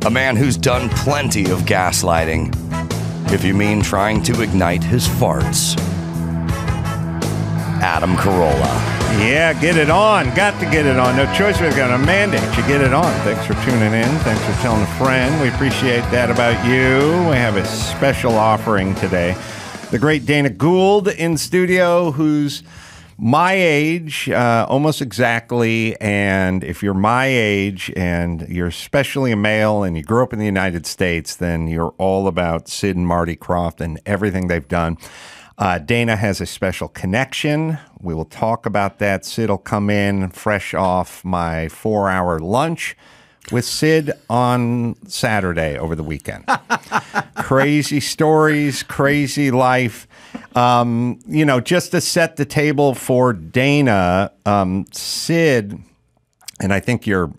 A man who's done plenty of gaslighting, if you mean trying to ignite his farts. Adam Carolla. Yeah, get it on. Got to get it on. No choice. We've got a mandate. You get it on. Thanks for tuning in. Thanks for telling a friend. We appreciate that about you. We have a special offering today. The great Dana Gould in studio, who's my age, almost exactly. And if you're my age and you're especially a male and you grew up in the United States, then you're all about Sid and Marty Krofft and everything they've done. Dana has a special connection. We will talk about that. Sid will come in fresh off my 4-hour lunch with Sid on Saturday over the weekend. Crazy stories, crazy life. Just to set the table for Dana, Sid, and I think your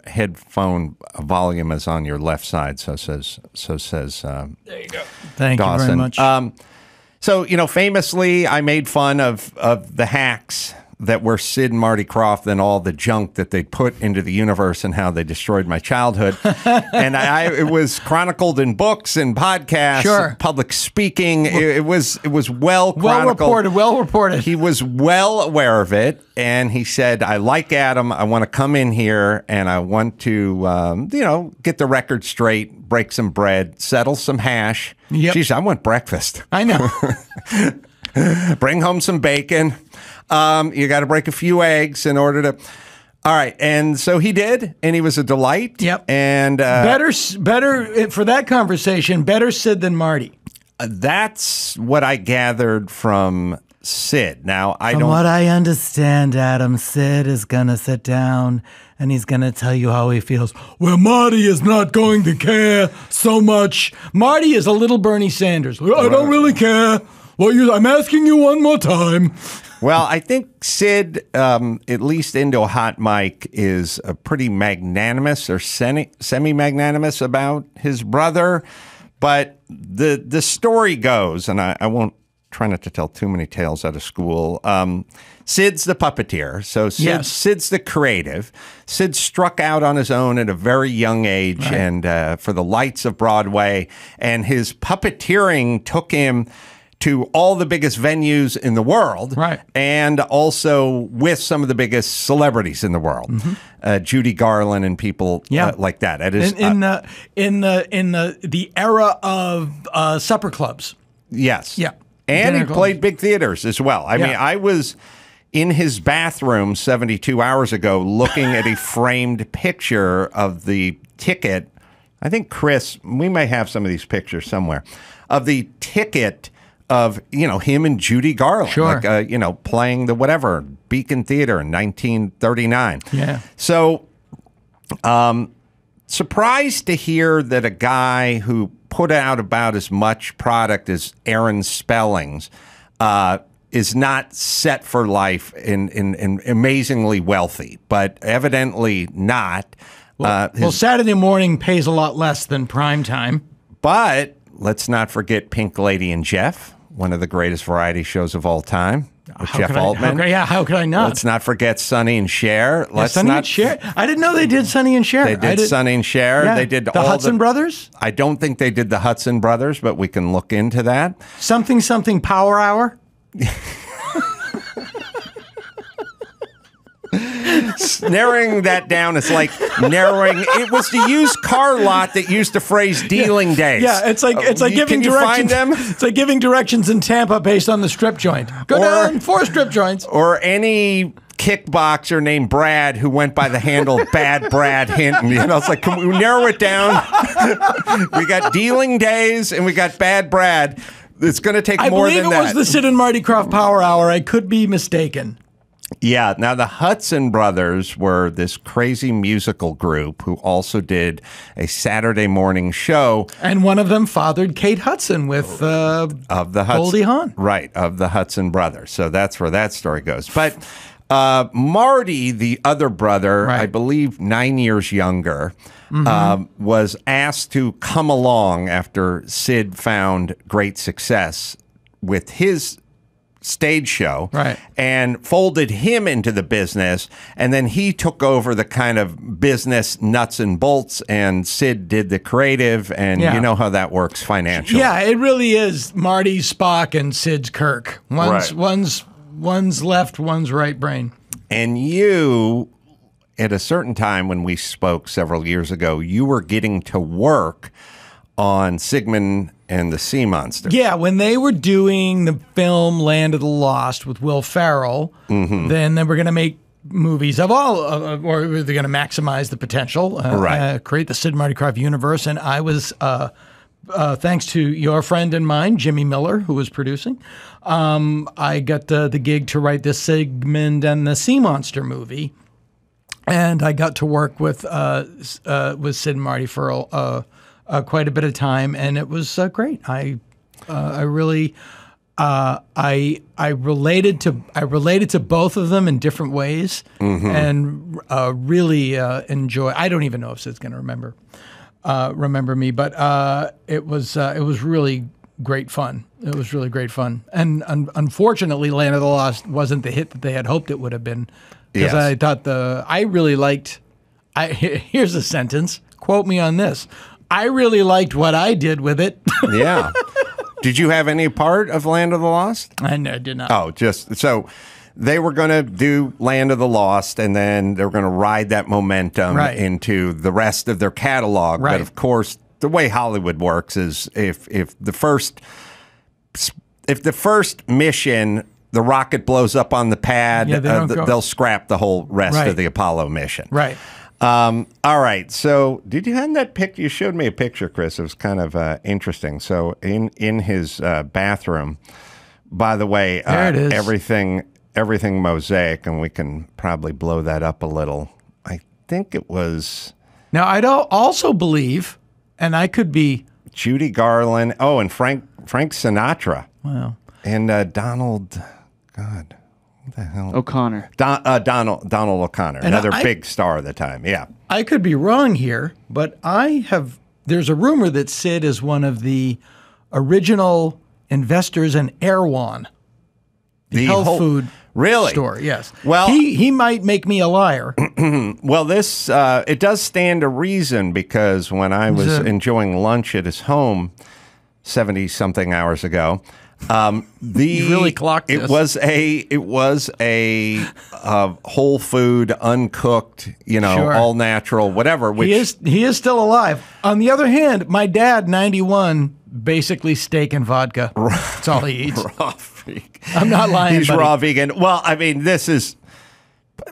headphone volume is on your left side. So says. There you go. Thank you very much. So, famously, I made fun of the hacks that were Sid and Marty Krofft and all the junk that they put into the universe and how they destroyed my childhood. And it was chronicled in books and podcasts, sure. Public speaking. It was well chronicled. Well reported. He was well aware of it. And he said, I like Adam. I want to come in here and I want to, get the record straight, break some bread, settle some hash. Yep. Geez, I want breakfast. I know. Bring home some bacon. You got to break a few eggs in order to. All right, and so he did, and he was a delight. Yep. And better for that conversation. Better Sid than Marty. That's what I gathered from Sid. Now From what I understand, Adam, Sid is gonna sit down and he's gonna tell you how he feels. Well, Marty is not going to care so much. Marty is a little Bernie Sanders. I don't really care. Well, I'm asking you one more time. Well, I think Sid, at least into a hot mic, is pretty magnanimous or semi-magnanimous about his brother. But the story goes, and I won't try not to tell too many tales out of school. Sid's the puppeteer, so Sid's the creative. Sid struck out on his own at a very young age, right. And for the lights of Broadway, and his puppeteering took him to all the biggest venues in the world, right, and also with some of the biggest celebrities in the world, Judy Garland and people like that. It is in the era of supper clubs. Yes, yeah, and he played big theaters as well. I mean, I was in his bathroom 72 hours ago looking at a framed picture of the ticket. I think Chris, we may have some of these pictures somewhere of the ticket of, him and Judy Garland, sure. like, playing the whatever, Beacon Theater in 1939. Yeah. So, surprised to hear that a guy who put out about as much product as Aaron Spelling's is not set for life and amazingly wealthy, but evidently not. Well, Saturday morning pays a lot less than prime time. But let's not forget Pink Lady and Jeff, one of the greatest variety shows of all time, with Jeff Altman. How could I not? Let's not forget Sonny and Cher. Sonny and Cher. I didn't know they did Sonny and Cher. They did Sonny and Cher. Yeah. They did the Hudson Brothers? I don't think they did the Hudson Brothers, but we can look into that. Something Power Hour? Narrowing that down is like narrowing. It was the used car lot that used the phrase "dealing days." Yeah, it's like giving directions. Find them? It's like giving directions in Tampa based on the strip joint. Go down 4 strip joints. Or any kickboxer named Brad who went by the handle Bad Brad Hinton. It's like, can we narrow it down? We got dealing days and we got Bad Brad. It's going to take more than that. I believe it was the Sid and Marty Krofft Power Hour. I could be mistaken. Yeah. Now, the Hudson Brothers were this crazy musical group who also did a Saturday morning show. And one of them fathered Kate Hudson with of the Goldie Hawn. Right, of the Hudson Brothers. So that's where that story goes. But Marty, the other brother, right. I believe 9 years younger, was asked to come along after Sid found great success with his stage show, Right. and folded him into the business, and then he took over the kind of business nuts and bolts, and Sid did the creative, and you know how that works financially. Yeah, it really is Marty's Spock and Sid's Kirk. One's left, one's right brain. And you, at a certain time when we spoke several years ago, you were getting to work on Sigmund and the Sea Monster. Yeah, when they were doing the film Land of the Lost with Will Ferrell, then they were going to make movies of all, or they're going to maximize the potential, create the Sid Marty Krofft universe. And I was, thanks to your friend and mine, Jimmy Miller, who was producing, I got the gig to write this Sigmund and the Sea Monster movie. And I got to work with Sid and Marty for quite a bit of time, and it was great. I really related to both of them in different ways, and really enjoy. I don't even know if Sid's going to remember me, but it was really great fun. It was really great fun, and unfortunately, Land of the Lost wasn't the hit that they had hoped it would have been. Because I thought I really liked. Here's a sentence. Quote me on this. I really liked what I did with it. Yeah. Did you have any part of Land of the Lost? I did not. Oh, just so they were going to do Land of the Lost, and then they were going to ride that momentum into the rest of their catalog. Right. But of course, the way Hollywood works is if the first mission, the rocket blows up on the pad, they'll scrap the whole rest of the Apollo mission. Right. All right. So, did you have that picture? You showed me a picture, Chris. It was kind of interesting. So, in his bathroom, by the way, there it is. Everything mosaic, and we can probably blow that up a little. I think it was. Now, I don't also believe, and I could be Judy Garland. Oh, and Frank Sinatra. Wow. And Donald. God. The hell? O'Connor. Donald O'Connor, and another big star at the time. Yeah. I could be wrong here, but there's a rumor that Sid is one of the original investors in Erewhon, the health food store. Yes. Well, he might make me a liar. Well, this it does stand to reason, because when I was enjoying lunch at his home 70-something hours ago, you really clocked this. It was a whole food, uncooked, all natural, whatever. Which he is still alive. On the other hand, my dad, 91, basically steak and vodka. That's all he eats. Raw vegan. I'm not lying. He's raw vegan. Well, I mean, this is.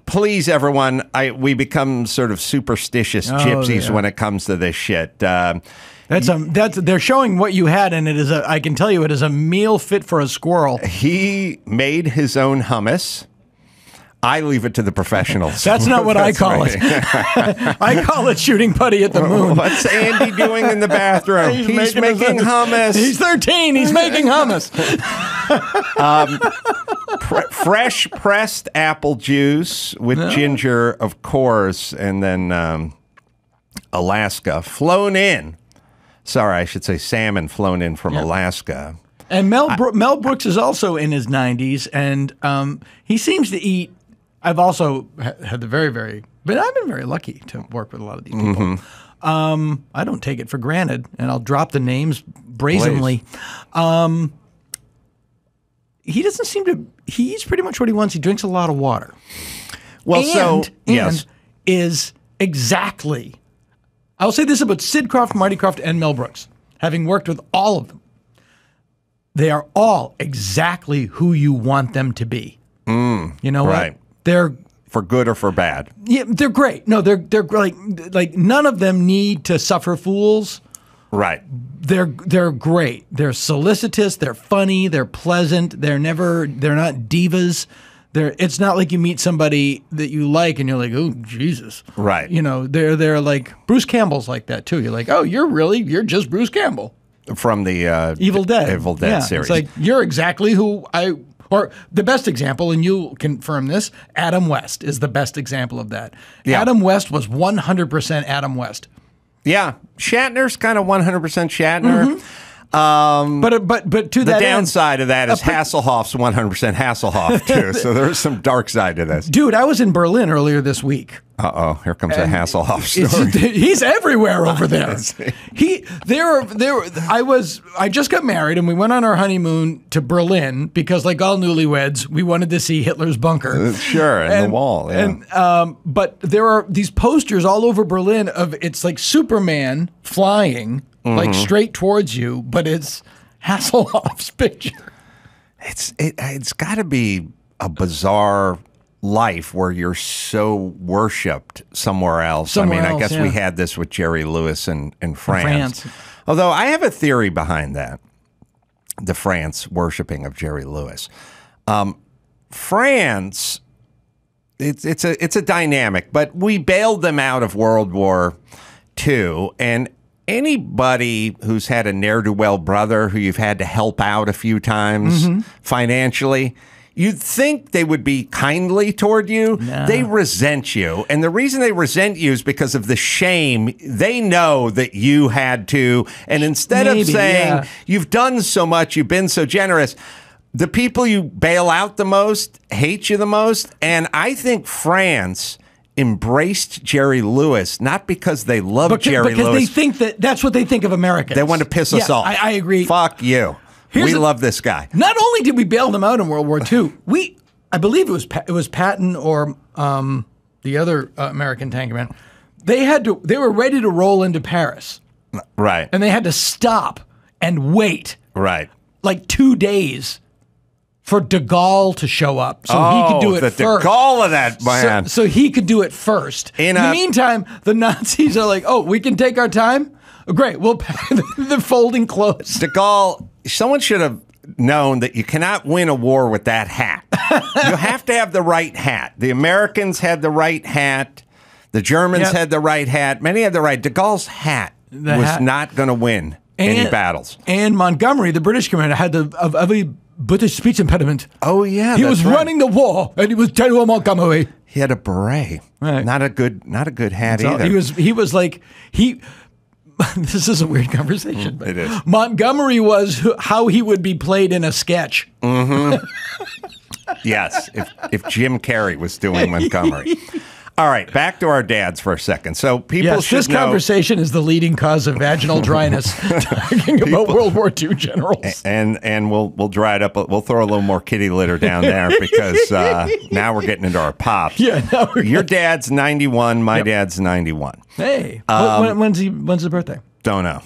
Please, everyone, we become sort of superstitious gypsies when it comes to this shit. They're showing what you had, and I can tell you it is a meal fit for a squirrel. He made his own hummus. I leave it to the professionals. That's not what I call it. I call it shooting putty at the moon. What's Andy doing in the bathroom? He's making hummus. He's 13. He's making hummus. Fresh pressed apple juice with ginger, of course, and then Alaska flown in. Sorry, I should say salmon flown in from Alaska. And Mel Brooks is also in his 90s, and he seems to eat. I've also had the but I've been very lucky to work with a lot of these people. I don't take it for granted, and I'll drop the names brazenly. He doesn't seem to. He eats pretty much what he wants. He drinks a lot of water. Well, and is exactly. I'll say this about Sid Krofft, Marty Krofft, and Mel Brooks. Having worked with all of them, they are all exactly who you want them to be. You know what? They're for good or for bad. Yeah, they're great. No, they're like none of them need to suffer fools. Right. They're great. They're solicitous. They're funny. They're pleasant. They're not divas. It's not like you meet somebody that you like and you're like, oh, Jesus. Right. They're like, Bruce Campbell's like that too. You're like, oh, you're just Bruce Campbell. From the Evil Dead series. It's like, you're exactly or the best example, and you confirm this, Adam West is the best example of that. Yeah. Adam West was 100% Adam West. Yeah. Shatner's kind of 100% Shatner. But to The that downside of that is Hasselhoff's 100% Hasselhoff, too. So there's some dark side to this. dude, I was in Berlin earlier this week. Uh-oh, here comes a Hasselhoff story. He's everywhere over there. I just got married and we went on our honeymoon to Berlin because, like all newlyweds, we wanted to see Hitler's bunker. Sure, and the wall. Yeah. But there are these posters all over Berlin of it's like Superman flying like straight towards you, but it's Hasselhoff's picture. It's got to be a bizarre life where you're so worshipped somewhere else. I guess we had this with Jerry Lewis in France. Although I have a theory behind that, the France worshiping of Jerry Lewis. France, it's a dynamic, but we bailed them out of World War II, and anybody who's had a ne'er-do-well brother who you've had to help out a few times financially, you'd think they would be kindly toward you. No. They resent you. And the reason they resent you is because of the shame. They know that you had to. And instead of saying, you've done so much, you've been so generous, the people you bail out the most hate you the most. And I think France embraced Jerry Lewis, not because they love Jerry Lewis. Because they think that's what they think of Americans. They want to piss us off. I agree. Fuck you. We love this guy. Not only did we bail them out in World War II, I believe it was Patton or the other American tank man. They were ready to roll into Paris. Right. And they had to stop and wait. Right. Like 2 days for de Gaulle to show up so he could do it first. De Gaulle of that man. So he could do it first. In the meantime, the Nazis are like, oh, we can take our time? Oh, great. We'll they're folding clothes. De Gaulle, someone should have known that you cannot win a war with that hat. You have to have the right hat. The Americans had the right hat. The Germans had the right hat. Many had the right. De Gaulle's hat was not going to win any battles. And Montgomery, the British commander, had of every British speech impediment. Oh, yeah. He was running the war, and he was General Montgomery. He had a beret. Right. Not a good hat either. He was like this is a weird conversation. But it is. Montgomery was how he would be played in a sketch. Mm-hmm. Yes, if Jim Carrey was doing Montgomery. All right, back to our dads for a second. So people should this know, conversation is the leading cause of vaginal dryness. Talking about World War II generals, and we'll dry it up. We'll throw a little more kitty litter down there because now we're getting into our pops. Yeah, your dad's 91. My dad's 91. Hey, when's his birthday? Don't know.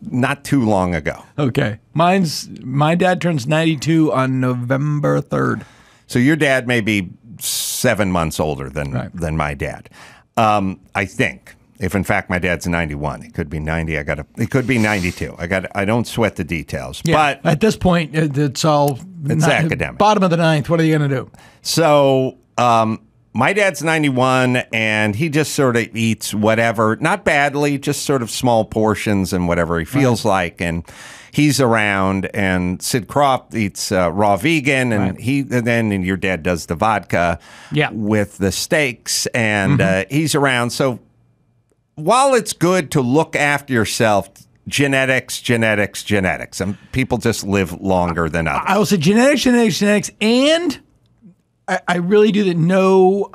Not too long ago. Okay, my dad turns 92 on November 3rd. So your dad may be 7 months older than my dad. I think. If in fact my dad's 91, it could be 90. It could be 92. I don't sweat the details. Yeah, but at this point, it's academic. Bottom of the ninth. What are you going to do? So my dad's 91, and he just sort of eats whatever, not badly, just sort of small portions and whatever he feels like, and he's around. And Sid Krofft eats raw vegan, and and your dad does the vodka with the steaks, and he's around. So while it's good to look after yourself, genetics, and people just live longer than others. I will say genetics, and I really do that. No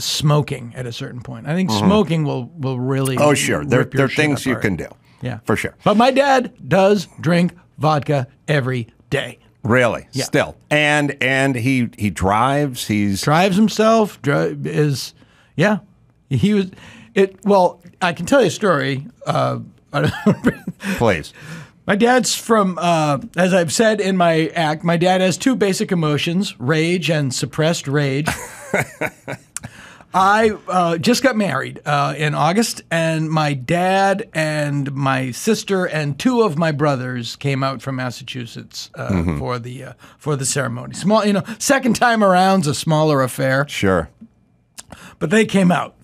smoking at a certain point. I think smoking will really. Oh, sure. There are things you can do. Yeah, for sure. But my dad does drink vodka every day. Really? Yeah. Still. And he drives. He drives himself. He was. Well, I can tell you a story. Please. My dad's from, as I've said in my act, my dad has two basic emotions, rage and suppressed rage. I just got married in August, and my dad and my sister and two of my brothers came out from Massachusetts for the ceremony. Small, second time around's a smaller affair. Sure. But they came out.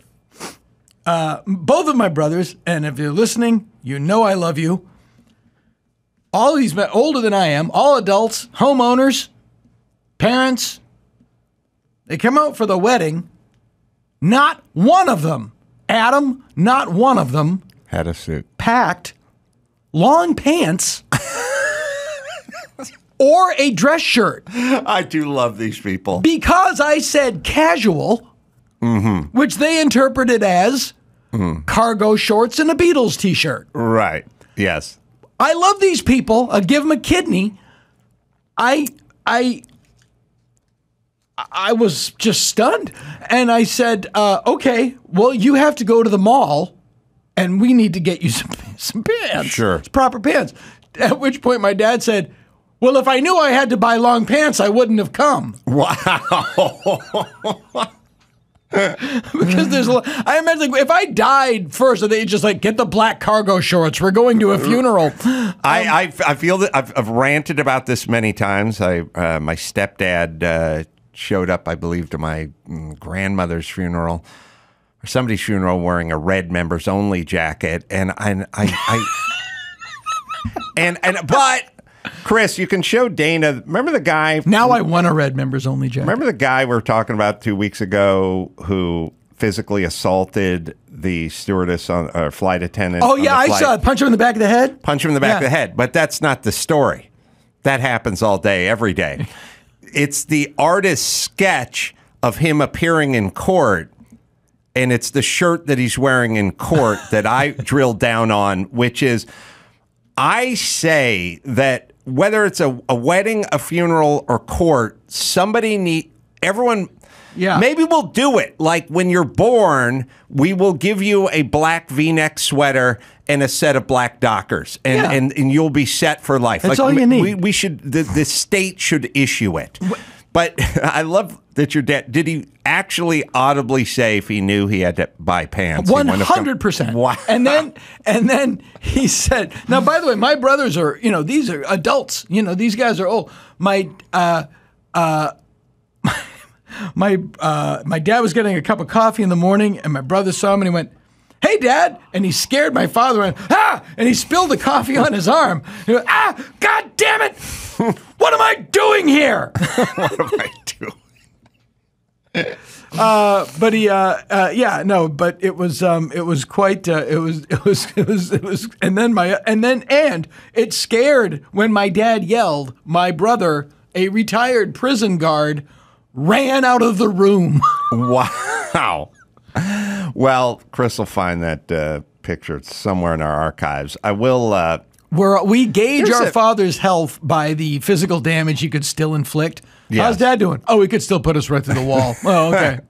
Both of my brothers, and if you're listening, you know I love you. All these men, older than I am, all adults, homeowners, parents, they come out for the wedding. Not one of them, Adam, not one of them had a suit. Packed long pants or a dress shirt. I do love these people. Because I said casual, which they interpreted as cargo shorts and a Beatles t-shirt. Right. Yes. I love these people. I'd give them a kidney. I was just stunned. And I said, okay, well, you have to go to the mall and we need to get you some pants. Sure. Proper pants. At which point my dad said, well, if I knew I had to buy long pants, I wouldn't have come. Wow. Because there's a lot, I imagine if I died first, they just like get the black cargo shorts. We're going to a funeral. I feel that I've ranted about this many times. My stepdad showed up, I believe, to my grandmother's funeral or somebody's funeral wearing a red members only jacket, but Chris, you can show Dana. Remember the guy? Now I want a red members only jacket. Remember the guy we were talking about 2 weeks ago who physically assaulted the stewardess or flight attendant? Oh, yeah, I saw it. Punch him in the back of the head? Punch him in the back of the head. But that's not the story. That happens all day, every day. It's the artist's sketch of him appearing in court, and it's the shirt that he's wearing in court that I drilled down on, which is, I say that whether it's a wedding, a funeral, or court, everyone, maybe we'll do it. Like when you're born, we will give you a black V-neck sweater and a set of black Dockers, and you'll be set for life. That's all you need. We should, the state should issue it. But I love that your dad, did he actually audibly say if he knew he had to buy pants? 100%. Wow. And then he said, now, by the way, my brothers are, these are adults. These guys are old. My dad was getting a cup of coffee in the morning, and my brother saw him, and he went, hey, Dad. And he scared my father, and and he spilled the coffee on his arm. He went, God damn it. What am I doing here? What am I doing? But he, but it was quite, and it scared when my dad yelled, my brother, a retired prison guard, ran out of the room. Wow. Well, Chris will find that picture. It's somewhere in our archives. I will. We gauge our father's health by the physical damage he could still inflict. Yes. How's Dad doing? Oh, he could still put us right through the wall. Oh, okay.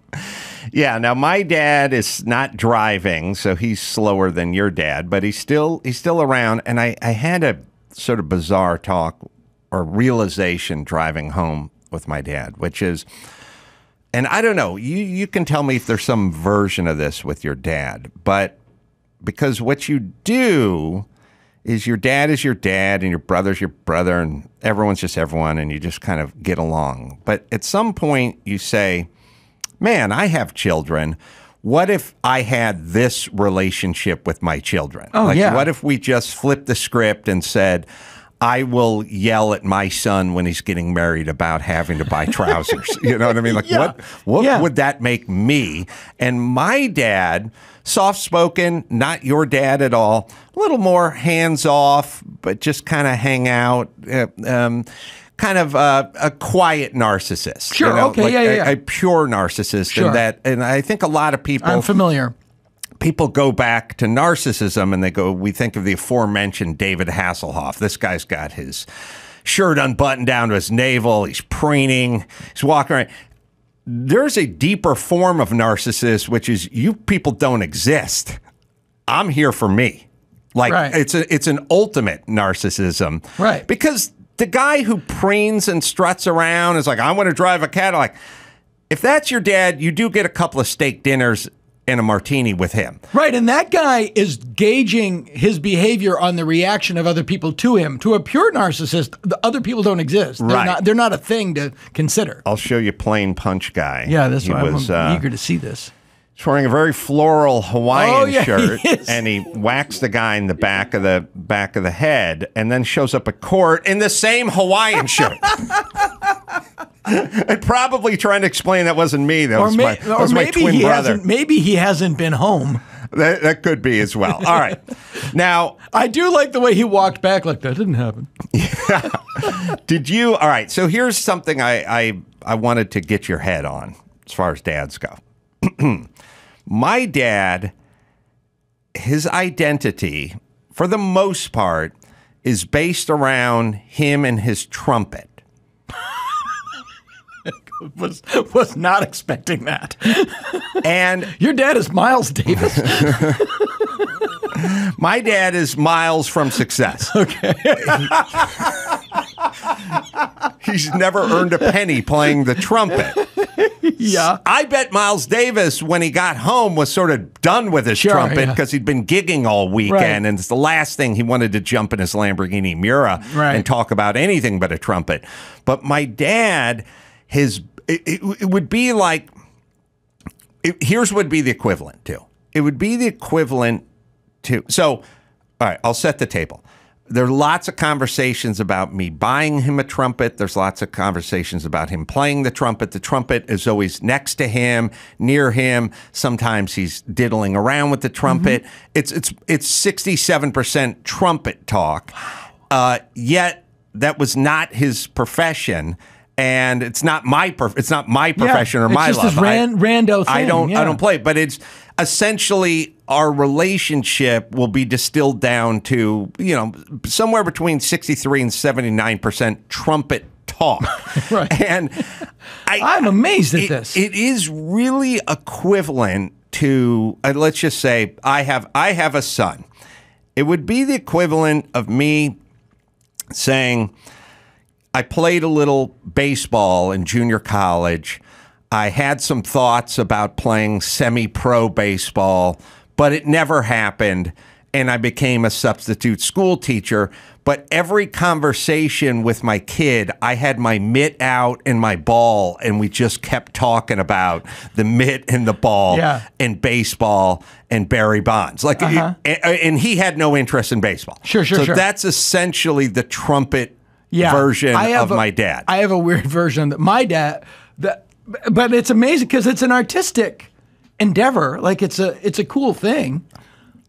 Yeah. Now, my dad is not driving, so he's slower than your dad, but he's still around. And I had a sort of bizarre talk or realization driving home with my dad, which is, and I don't know, you can tell me if there's some version of this with your dad, but because what you do is your dad is your dad and your brother's your brother and everyone's just everyone and you just kind of get along. But at some point you say, man, I have children. What if I had this relationship with my children? Oh, yeah. What if we just flipped the script and said, I will yell at my son when he's getting married about having to buy trousers. You know what I mean? Like, what would that make me? And my dad, soft-spoken, not your dad at all, a little more hands-off, but just kind of hang out, kind of a quiet narcissist. Sure, okay, a pure narcissist. Sure. And I think a lot of people... I'm familiar. People go back to narcissism and we think of the aforementioned David Hasselhoff. This guy's got his shirt unbuttoned down to his navel. He's preening. He's walking around. There's a deeper form of narcissist, which is you people don't exist. I'm here for me. Like it's an ultimate narcissism. Right. Because the guy who preens and struts around is like, I want to drive a Cadillac. If that's your dad, you do get a couple of steak dinners and a martini with him. Right, and that guy is gauging his behavior on the reaction of other people to him. To a pure narcissist, the other people don't exist. They're not a thing to consider. I'll show you plain punch guy. Yeah, that's why I'm eager to see this. He's wearing a very floral Hawaiian shirt, and he whacks the guy in the back of the head, and then shows up at court in the same Hawaiian shirt. And probably trying to explain that wasn't me. That was my twin brother. Maybe he hasn't been home. That could be as well. All right. Now, I do like the way he walked back like that didn't happen. did you? All right. So here's something I wanted to get your head on as far as dads go. My dad, his identity, for the most part, is based around him and his trumpet. Was not expecting that. And your dad is Miles Davis. My dad is miles from success. Okay. He's never earned a penny playing the trumpet. Yeah. I bet Miles Davis, when he got home, was sort of done with his trumpet because he'd been gigging all weekend, and it's the last thing he wanted to jump in his Lamborghini Miura and talk about anything but a trumpet. But my dad, it would be like, here's what would be the equivalent to. It would be the equivalent to, so, all right, I'll set the table. There are lots of conversations about me buying him a trumpet. There's lots of conversations about him playing the trumpet. The trumpet is always next to him, near him. Sometimes he's diddling around with the trumpet. It's 67% trumpet talk. Yet that was not his profession. And it's not my profession or my love. It's just this rando thing. I don't play, but it's essentially our relationship will be distilled down to, somewhere between 63 and 79% trumpet talk. Right. And I'm amazed at this. It is really equivalent to, let's just say I have a son. It would be the equivalent of me saying, I played a little baseball in junior college. I had some thoughts about playing semi-pro baseball, but it never happened, and I became a substitute school teacher. But every conversation with my kid, I had my mitt out and my ball, and we just kept talking about the mitt and the ball and baseball and Barry Bonds. And he had no interest in baseball. Sure. So that's essentially the trumpet version of my dad. I have a weird version that my dad, but it's amazing because it's an artistic endeavor. Like it's a cool thing.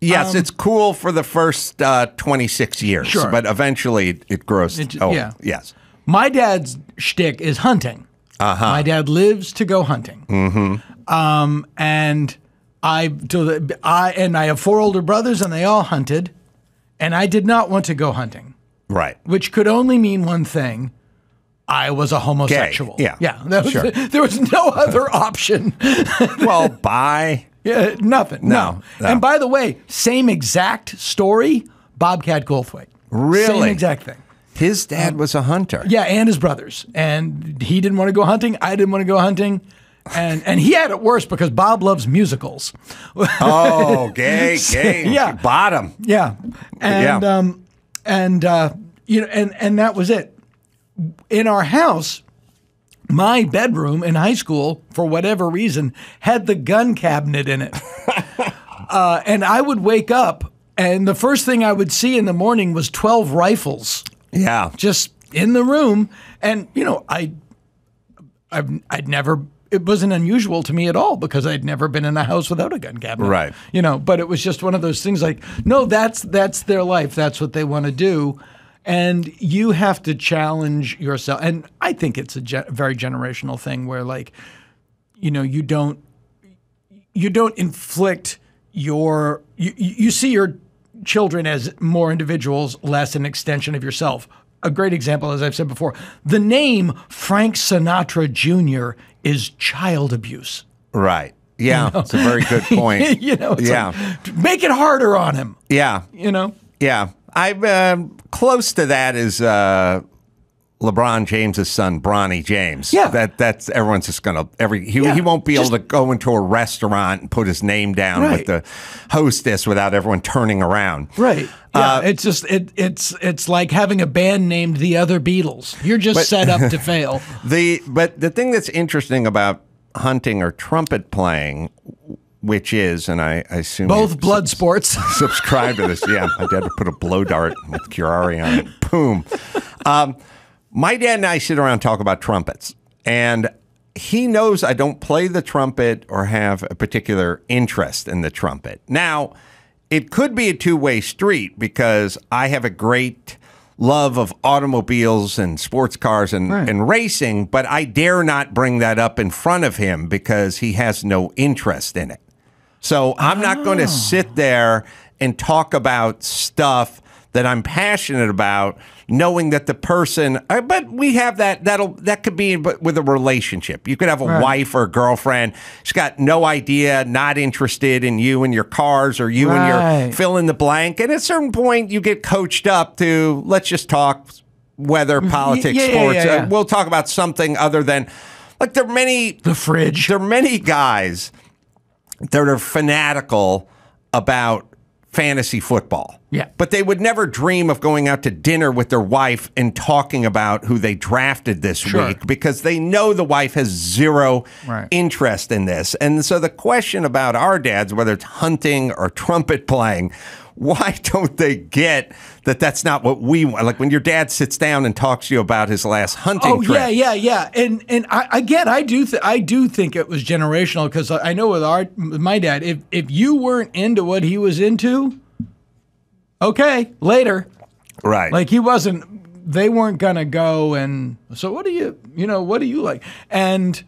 Yes, it's cool for the first 26 years, but eventually it grows. Yes. My dad's shtick is hunting. My dad lives to go hunting. And I have 4 older brothers, and they all hunted, and I did not want to go hunting. Right. Which could only mean one thing. I was a homosexual. Gay. Yeah. There was no other option. Well, bye. Yeah, nothing. No. And by the way, same exact story, Bobcat Goldthwait. Really? Same exact thing. His dad was a hunter. Yeah, and his brothers. And he didn't want to go hunting. I didn't want to go hunting. And he had it worse because Bob loves musicals. Oh, gay. Yeah. Bottom. Yeah. And that was it. In our house, my bedroom in high school, for whatever reason, had the gun cabinet in it. And I would wake up, and the first thing I would see in the morning was 12 rifles. Yeah. Just in the room. And, I'd never, it wasn't unusual to me at all because I'd never been in a house without a gun cabinet. Right. But it was just one of those things like, no, that's their life. That's what they want to do. And you have to challenge yourself. And I think it's a very generational thing where, you don't inflict you see your children as more individuals, less an extension of yourself. A great example, as I've said before, the name Frank Sinatra Jr. is child abuse. Right. Yeah, it's a very good point. Make it harder on him. Yeah. Yeah. I'm close to that is LeBron James's son, Bronny James. Yeah. That's everyone's just going to he won't be able to go into a restaurant and put his name down with the hostess without everyone turning around. Right. Yeah. It's just it's like having a band named the Other Beatles. You're just set up to fail. But the thing that's interesting about hunting or trumpet playing, which is, and I assume both blood sports. Subscribe to this. Yeah, my dad would put a blow dart with curare on it. Boom. My dad and I sit around and talk about trumpets, and he knows I don't play the trumpet or have a particular interest in the trumpet. Now, it could be a two-way street because I have a great love of automobiles and sports cars and racing, but I dare not bring that up in front of him because he has no interest in it. So I'm not going to sit there and talk about stuff that I'm passionate about, knowing that the person, but we have that could be with a relationship. You could have a wife or a girlfriend. She's got no idea, not interested in you and your cars or you and your fill in the blank. And at a certain point, you get coached up to, let's just talk weather, politics, sports. We'll talk about something other than, like there are many guys that are fanatical about fantasy football. Yeah. But they would never dream of going out to dinner with their wife and talking about who they drafted this week because they know the wife has zero interest in this. And so the question about our dads, whether it's hunting or trumpet playing, why don't they get that that's not what we want? Like when your dad sits down and talks to you about his last hunting trip. Yeah. And I do think it was generational because I know with my dad, if you weren't into what he was into, okay, later. Right. Like they weren't going to go and, so what do you like? And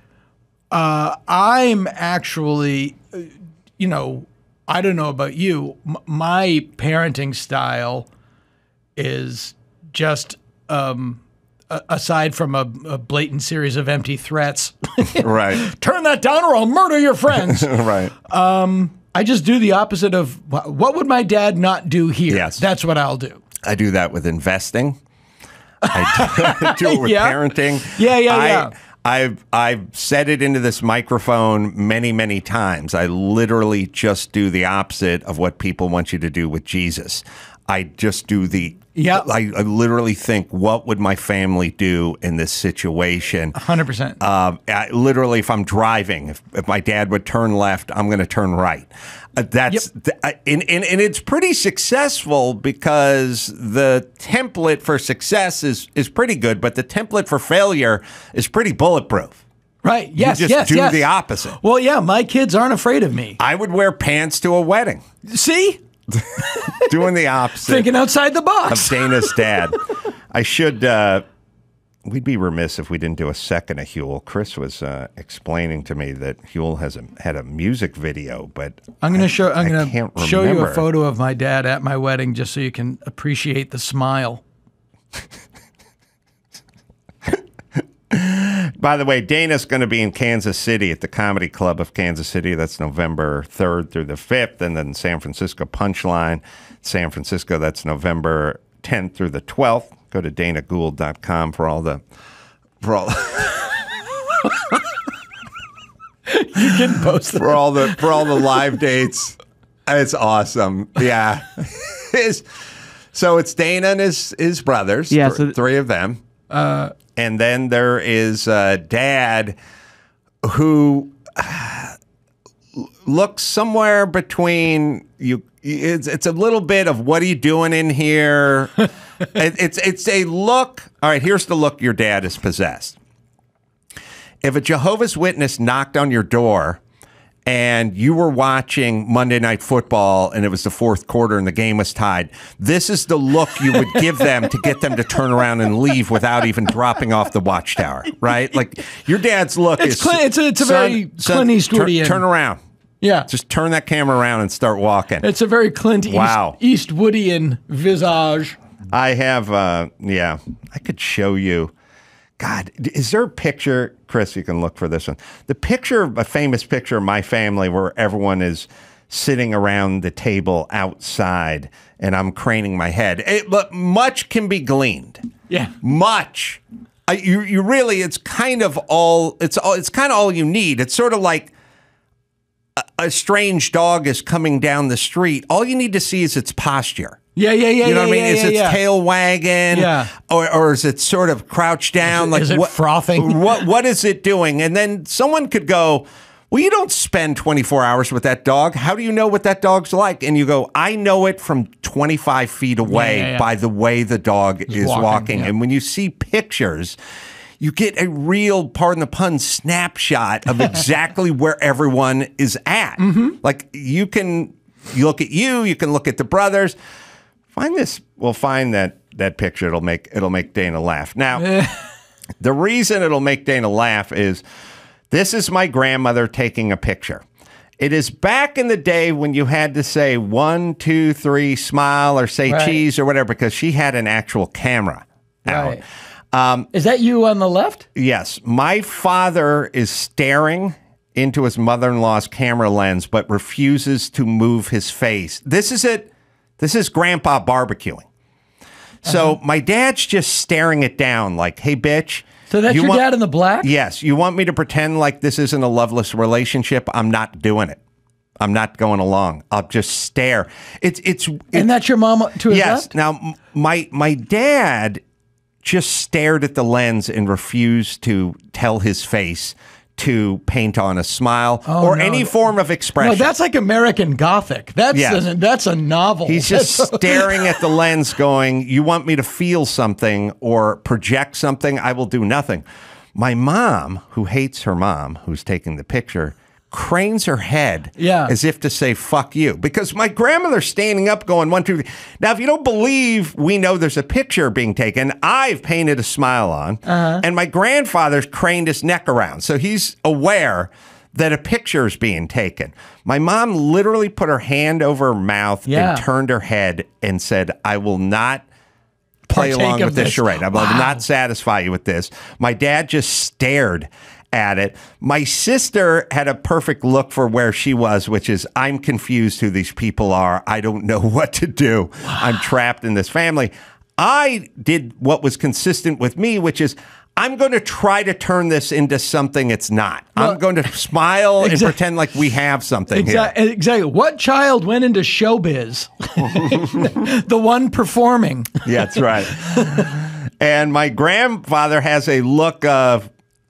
I'm actually, I don't know about you. My parenting style is just, aside from a blatant series of empty threats, right? Turn that down or I'll murder your friends. Right. I just do the opposite of what would my dad not do here? Yes. That's what I'll do. I do that with investing. I do it with parenting. Yeah. I've said it into this microphone many, many times. I literally just do the opposite of what people want you to do with Jesus. I just do I literally think, what would my family do in this situation? 100%. Literally, if I'm driving, if my dad would turn left, I'm going to turn right. And it's pretty successful because the template for success is pretty good, but the template for failure is pretty bulletproof. Right. Yes. You just do the opposite. Well, yeah, my kids aren't afraid of me. I would wear pants to a wedding. See? Doing the opposite. Thinking outside the box. Of Dana's dad. I should, we'd be remiss if we didn't do a second of Huell. Chris was explaining to me that Huell had a music video, but I'm going to show you a remember. photo of my dad at my wedding just so you can appreciate the smile. By the way, Dana's going to be in Kansas City at the Comedy Club of Kansas City. That's November 3rd through the 5th. And then San Francisco Punchline, San Francisco, that's November 10th through the 12th. Go to danagould.com for all the... You can post that. For all the live dates. It's awesome. Yeah. So it's Dana and his brothers. Yeah, three of them. And then there is Dad, who looks somewhere between you. It's a little bit of, what are you doing in here? It's a look. All right, here's the look your dad is possessed. If a Jehovah's Witness knocked on your door and you were watching Monday Night Football and it was the fourth quarter and the game was tied, this is the look you would give them to get them to turn around and leave without even dropping off the watchtower, right? Like, your dad's look is... It's a very Clint Eastwoodian. Turn around. Yeah. Just turn that camera around and start walking. It's a very Clint Eastwoodian visage. I have, I could show you. God, is there a picture, Chris, you can look for this one. A famous picture of my family where everyone is sitting around the table outside and I'm craning my head. But much can be gleaned. Yeah. Much. You really, it's kind of all you need. It's sort of like a strange dog is coming down the street. All you need to see is its posture. Yeah. You know what I mean? Is its tail wagging? Yeah. Or is it sort of crouched down? Is it frothing? What is it doing? And then someone could go, well, you don't spend 24 hours with that dog. How do you know what that dog's like? And you go, I know it from 25 feet away by the way the dog is walking. Yeah. And when you see pictures, you get a real, pardon the pun, snapshot of exactly where everyone is at. Like you look at you can look at the brothers. We'll find that picture. It'll make Dana laugh. Now, the reason it'll make Dana laugh is this is my grandmother taking a picture. It is back in the day when you had to say 1, 2, 3, smile, or say cheese or whatever, because she had an actual camera out. Is that you on the left? Yes. My father is staring into his mother-in-law's camera lens, but refuses to move his face. This is it. This is Grandpa barbecuing. So my dad's just staring it down like, hey, bitch. So that's your dad in the black? Yes. You want me to pretend like this isn't a loveless relationship? I'm not doing it. I'm not going along. I'll just stare. It's and that's your mom to his left? Now, my dad just stared at the lens and refused to tell his face to paint on a smile or any form of expression. No, that's like American Gothic. That's a novel. He's just staring at the lens going, you want me to feel something or project something? I will do nothing. My mom, who hates her mom, who's taking the picture, cranes her head as if to say, fuck you. Because my grandmother's standing up going, 1, 2, 3. Now, if you don't believe we know there's a picture being taken, I've painted a smile on, and my grandfather's craned his neck around. So he's aware that a picture is being taken. My mom literally put her hand over her mouth and turned her head and said, I will not play along with this charade. I will not satisfy you with this. My dad just stared at it. My sister had a perfect look for where she was, which is, I'm confused who these people are. I don't know what to do. Wow. I'm trapped in this family. I did what was consistent with me, which is, I'm going to try to turn this into something it's not. Well, I'm going to smile and pretend like we have something here. Exactly. What child went into showbiz? The one performing. Yeah, that's right. And my grandfather has a look of,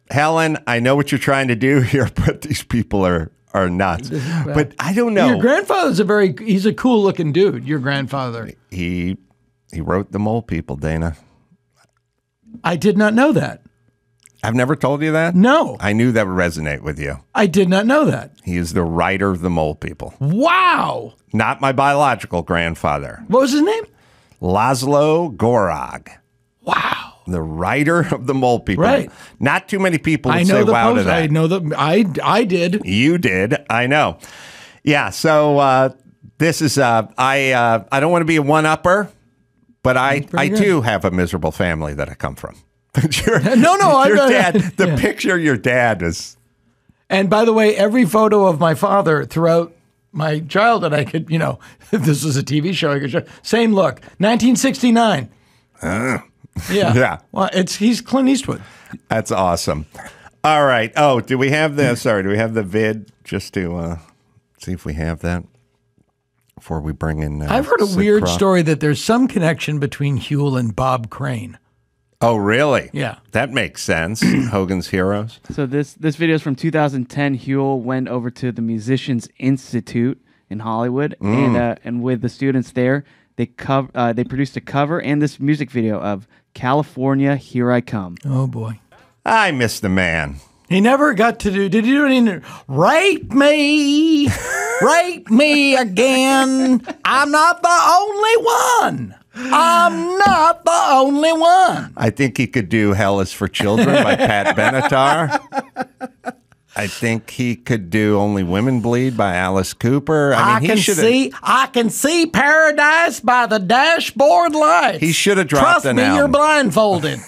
Helen, I know what you're trying to do here, but these people are nuts. But I don't know. Your grandfather's he's a cool looking dude, your grandfather. He wrote The Mole People, Dana. I did not know that. I've never told you that? No. I knew that would resonate with you. I did not know that. He is the writer of The Mole People. Wow. Not my biological grandfather. What was his name? Laszlo Gorog. Wow. The writer of The Mole People. Right. Not too many people would say wow to that. I know that. I did. You did. I know. Yeah. So this is, I don't want to be a one-upper, but I too have a miserable family that I come from. Your dad, the picture of your dad is. And by the way, every photo of my father throughout my childhood, I could, if this was a TV show, I could show. Same look. 1969. Yeah. Well, he's Clint Eastwood. That's awesome. All right. Oh, do we have the vid just to see if we have that before we bring in I've heard a Sid weird Krofft. story that there's some connection between Huell and Bob Crane. Oh, really? Yeah. That makes sense. Hogan's Heroes. So this video is from 2010. Huell went over to the Musicians Institute in Hollywood, and with the students there, they produced a cover and this music video of California, Here I Come. Oh, boy. I miss the man. He never got to did he do any, rape me again. I'm not the only one. I'm not the only one. I think he could do Hell is for Children by Pat Benatar. I think he could do Only Women Bleed by Alice Cooper. I can see paradise by the dashboard lights. He should have dropped an album. Trust me, you're blindfolded.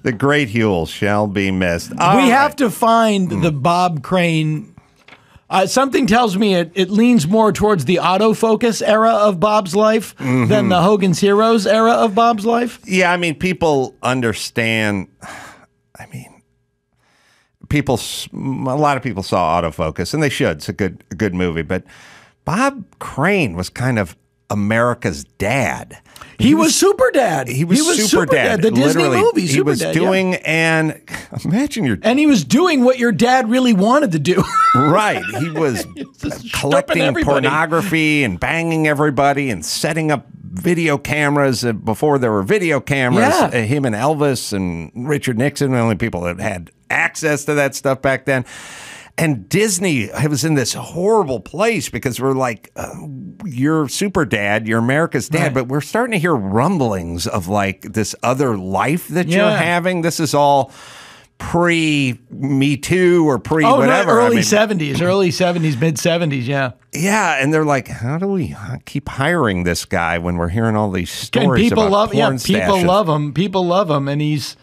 The great Huell shall be missed. We have to find the Bob Crane. Something tells me it leans more towards the autofocus era of Bob's life than the Hogan's Heroes era of Bob's life. Yeah, I mean, people understand. I mean, a lot of people saw autofocus, and they should. It's a good movie. But Bob Crane was kind of America's dad. He was Super Dad. He was Super Dad. The Disney movie. He was doing, and imagine and he was doing what your dad really wanted to do. Right. He was collecting pornography and banging everybody and setting up video cameras before there were video cameras. Yeah. Him and Elvis and Richard Nixon, the only people that had access to that stuff back then. And Disney was in this horrible place because we're like, you're super dad, you're America's dad, Right. but we're starting to hear rumblings of like this other life that you're having. This is all pre-Me Too or pre-whatever. No, early 70s, mid 70s, yeah. Yeah, and they're like, how do we keep hiring this guy when we're hearing all these stories And people about love, porn people stashes? love him. People love him, and he's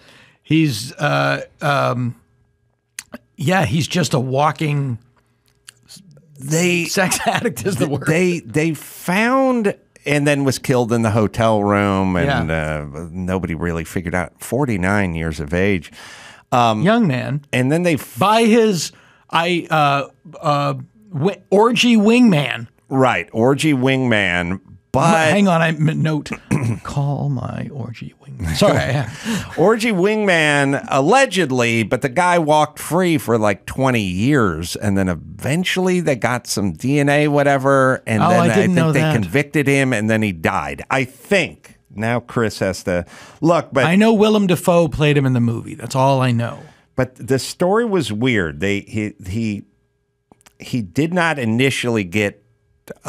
just a walking sex addict is the word. They found and then was killed in the hotel room, and nobody really figured out. 49 years of age, Young man, and then they by his orgy wingman. right orgy wingman. But Hang on, I note. Call my orgy wingman. Sorry. orgy wingman allegedly, but the guy walked free for like 20 years, and then eventually they got some DNA, whatever, and then I didn't know think they that. convicted him, and then he died. I think now Chris has to look, but I know Willem Dafoe played him in the movie. That's all I know. But the story was weird. He did not initially get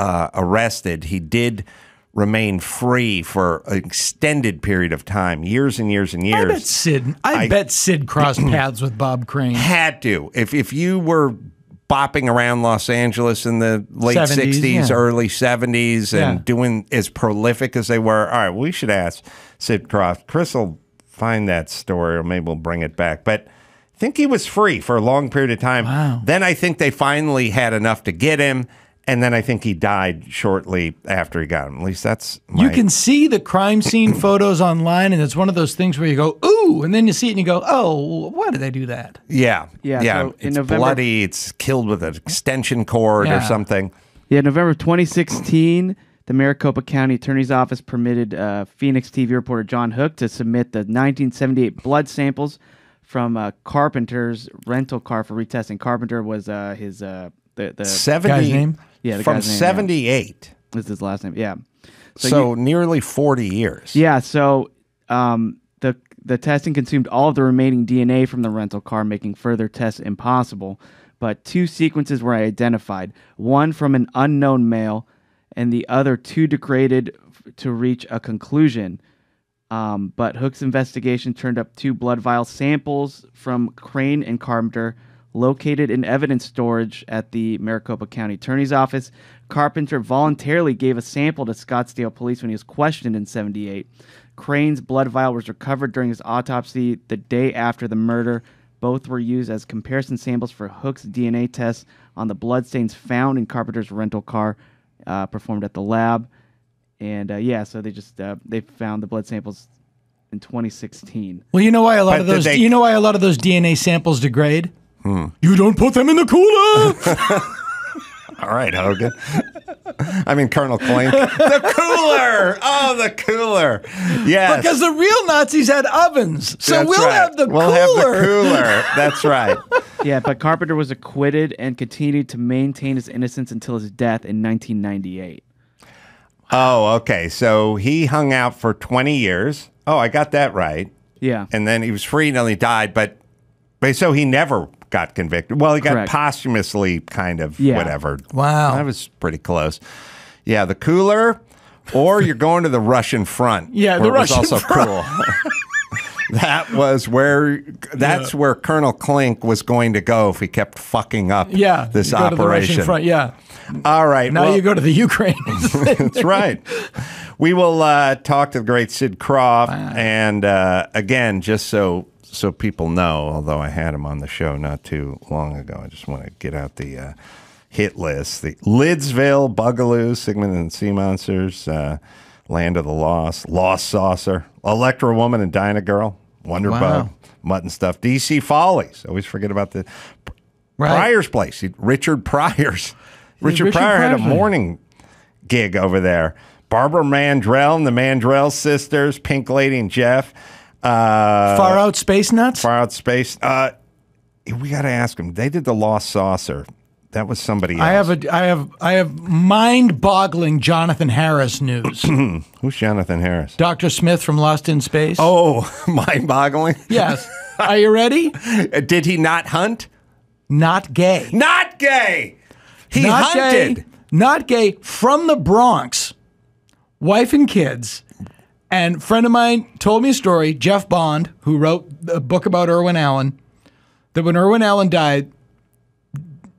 arrested. He did remain free for an extended period of time, years and years and years. I bet Sid crossed paths with Bob Crane. Had to. If you were bopping around Los Angeles in the late 70s, 60s, yeah. early 70s, and Yeah. doing as prolific as they were, all right, we should ask Sid Krofft. Chris will find that story, or maybe we'll bring it back. But I think he was free for a long period of time. Wow. Then I think they finally had enough to get him, and then I think he died shortly after he got him. At least that's You can see the crime scene photos online, and it's one of those things where you go, ooh, and then you see it and you go, oh, why did they do that? Yeah. Yeah, so in it's November- bloody. It's killed with an extension cord or Yeah. something. Yeah, November 2016, the Maricopa County Attorney's Office permitted Phoenix TV reporter John Hook to submit the 1978 blood samples from Carpenter's rental car for retesting. Carpenter was the 70, Guy's name? Yeah, the from guy's name, yeah. 78. is his last name. Yeah. So nearly 40 years. Yeah, so the testing consumed all of the remaining DNA from the rental car, making further tests impossible. But 2 sequences were identified, one from an unknown male and the other too degraded to reach a conclusion. But Hook's investigation turned up 2 blood vial samples from Crane and Carpenter located in evidence storage at the Maricopa County Attorney's Office. Carpenter voluntarily gave a sample to Scottsdale police when he was questioned in 78. Crane's blood vial was recovered during his autopsy the day after the murder. Both were used as comparison samples for Hook's DNA tests on the bloodstains found in Carpenter's rental car, performed at the lab. And so they found the blood samples in 2016. Well, you know why a lot of But those. did they- You know why a lot of those DNA samples degrade? You don't put them in the cooler. All right, Hogan. I mean, Colonel Clink. The cooler. Oh, the cooler. Yes. Because the real Nazis had ovens, so That's we'll right. have the We'll cooler. have the cooler. That's right. Yeah, but Carpenter was acquitted and continued to maintain his innocence until his death in 1998. Oh, okay. So he hung out for 20 years. Oh, I got that right. Yeah. And then he was free until he died, but so he never got convicted. Well, he got Correct. posthumously kind of Yeah. whatever. Wow. That was pretty close. Yeah, the cooler, or you're going to the Russian front. Yeah, where the it was Russian also front. cool. That's where Colonel Clink was going to go if he kept fucking up Yeah, this you go to the Russian operation. front. Yeah. All right. Now well, you go to the Ukraine. That's right. We will talk to the great Sid Krofft, and again, just so people know, although I had him on the show not too long ago, I just want to get out the hit list: the Lidsville Bugaloo, Sigmund and the Sea Monsters, Land of the Lost, Lost Saucer, Electra Woman and Dina Girl, Wonderbug, Wow. Mutton Stuff, DC Follies. Always forget about the Right. Pryor's place. Richard Pryor's. Richard Richard Pryor had a Pryor's. morning gig over there. Barbara Mandrell and the Mandrell sisters, Pink Lady and Jeff. Far Out Space Nuts? Far Out Space. We got to ask them. They did the Lost Saucer. That was somebody else. I have mind-boggling Jonathan Harris news. Who's Jonathan Harris? Dr. Smith from Lost in Space. Oh, mind-boggling? Yes. Are you ready? Did he not hunt? Not gay. Not gay! He Not hunted! Gay, not gay, from the Bronx. Wife and kids. And a friend of mine told me a story, Jeff Bond, who wrote a book about Irwin Allen, that when Irwin Allen died,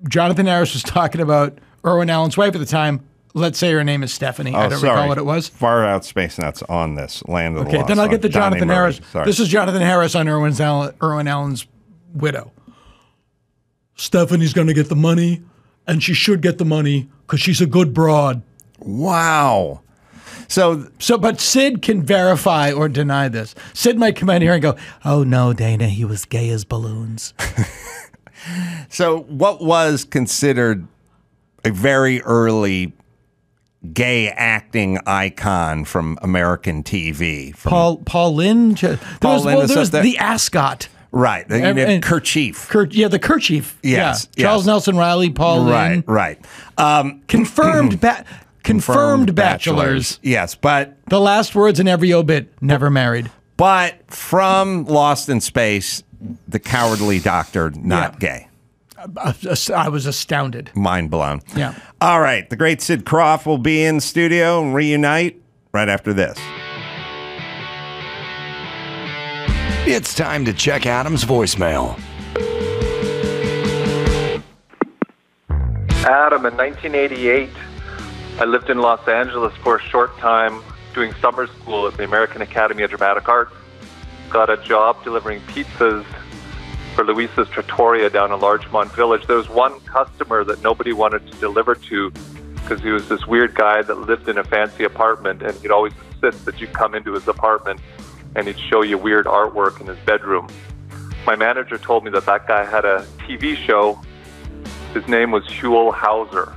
Jonathan Harris was talking about Irwin Allen's wife at the time. Let's say her name is Stephanie. I don't recall what it was. Far Out Space Nuts on this Land of the Okay, Lost. then I'll get the Donnie Jonathan Murray. Harris. Sorry. This is Jonathan Harris on Irwin Allen's widow. Stephanie's going to get the money, and she should get the money because she's a good broad. Wow. But Sid can verify or deny this. Sid might come in here and go, "Oh no, Dana, he was gay as balloons." So what was considered a very early gay acting icon from American TV? Paul Lynde. There was there. the ascot. Right. The kerchief. The kerchief. Yes. Yeah. Charles Nelson Riley, Paul Lynde. Right. Confirmed bachelors. Yes, but The last words in every obit, never married. But from Lost in Space, the cowardly doctor, not gay. I was astounded. Mind blown. Yeah. All right. The great Sid Krofft will be in studio and reunite right after this. It's time to check Adam's voicemail. Adam, in 1988, I lived in Los Angeles for a short time doing summer school at the American Academy of Dramatic Arts. Got a job delivering pizzas for Luisa's Trattoria down in Larchmont Village. There was one customer that nobody wanted to deliver to because he was this weird guy that lived in a fancy apartment, and he'd always insist that you come into his apartment and he'd show you weird artwork in his bedroom. My manager told me that that guy had a TV show. His name was Huell Howser.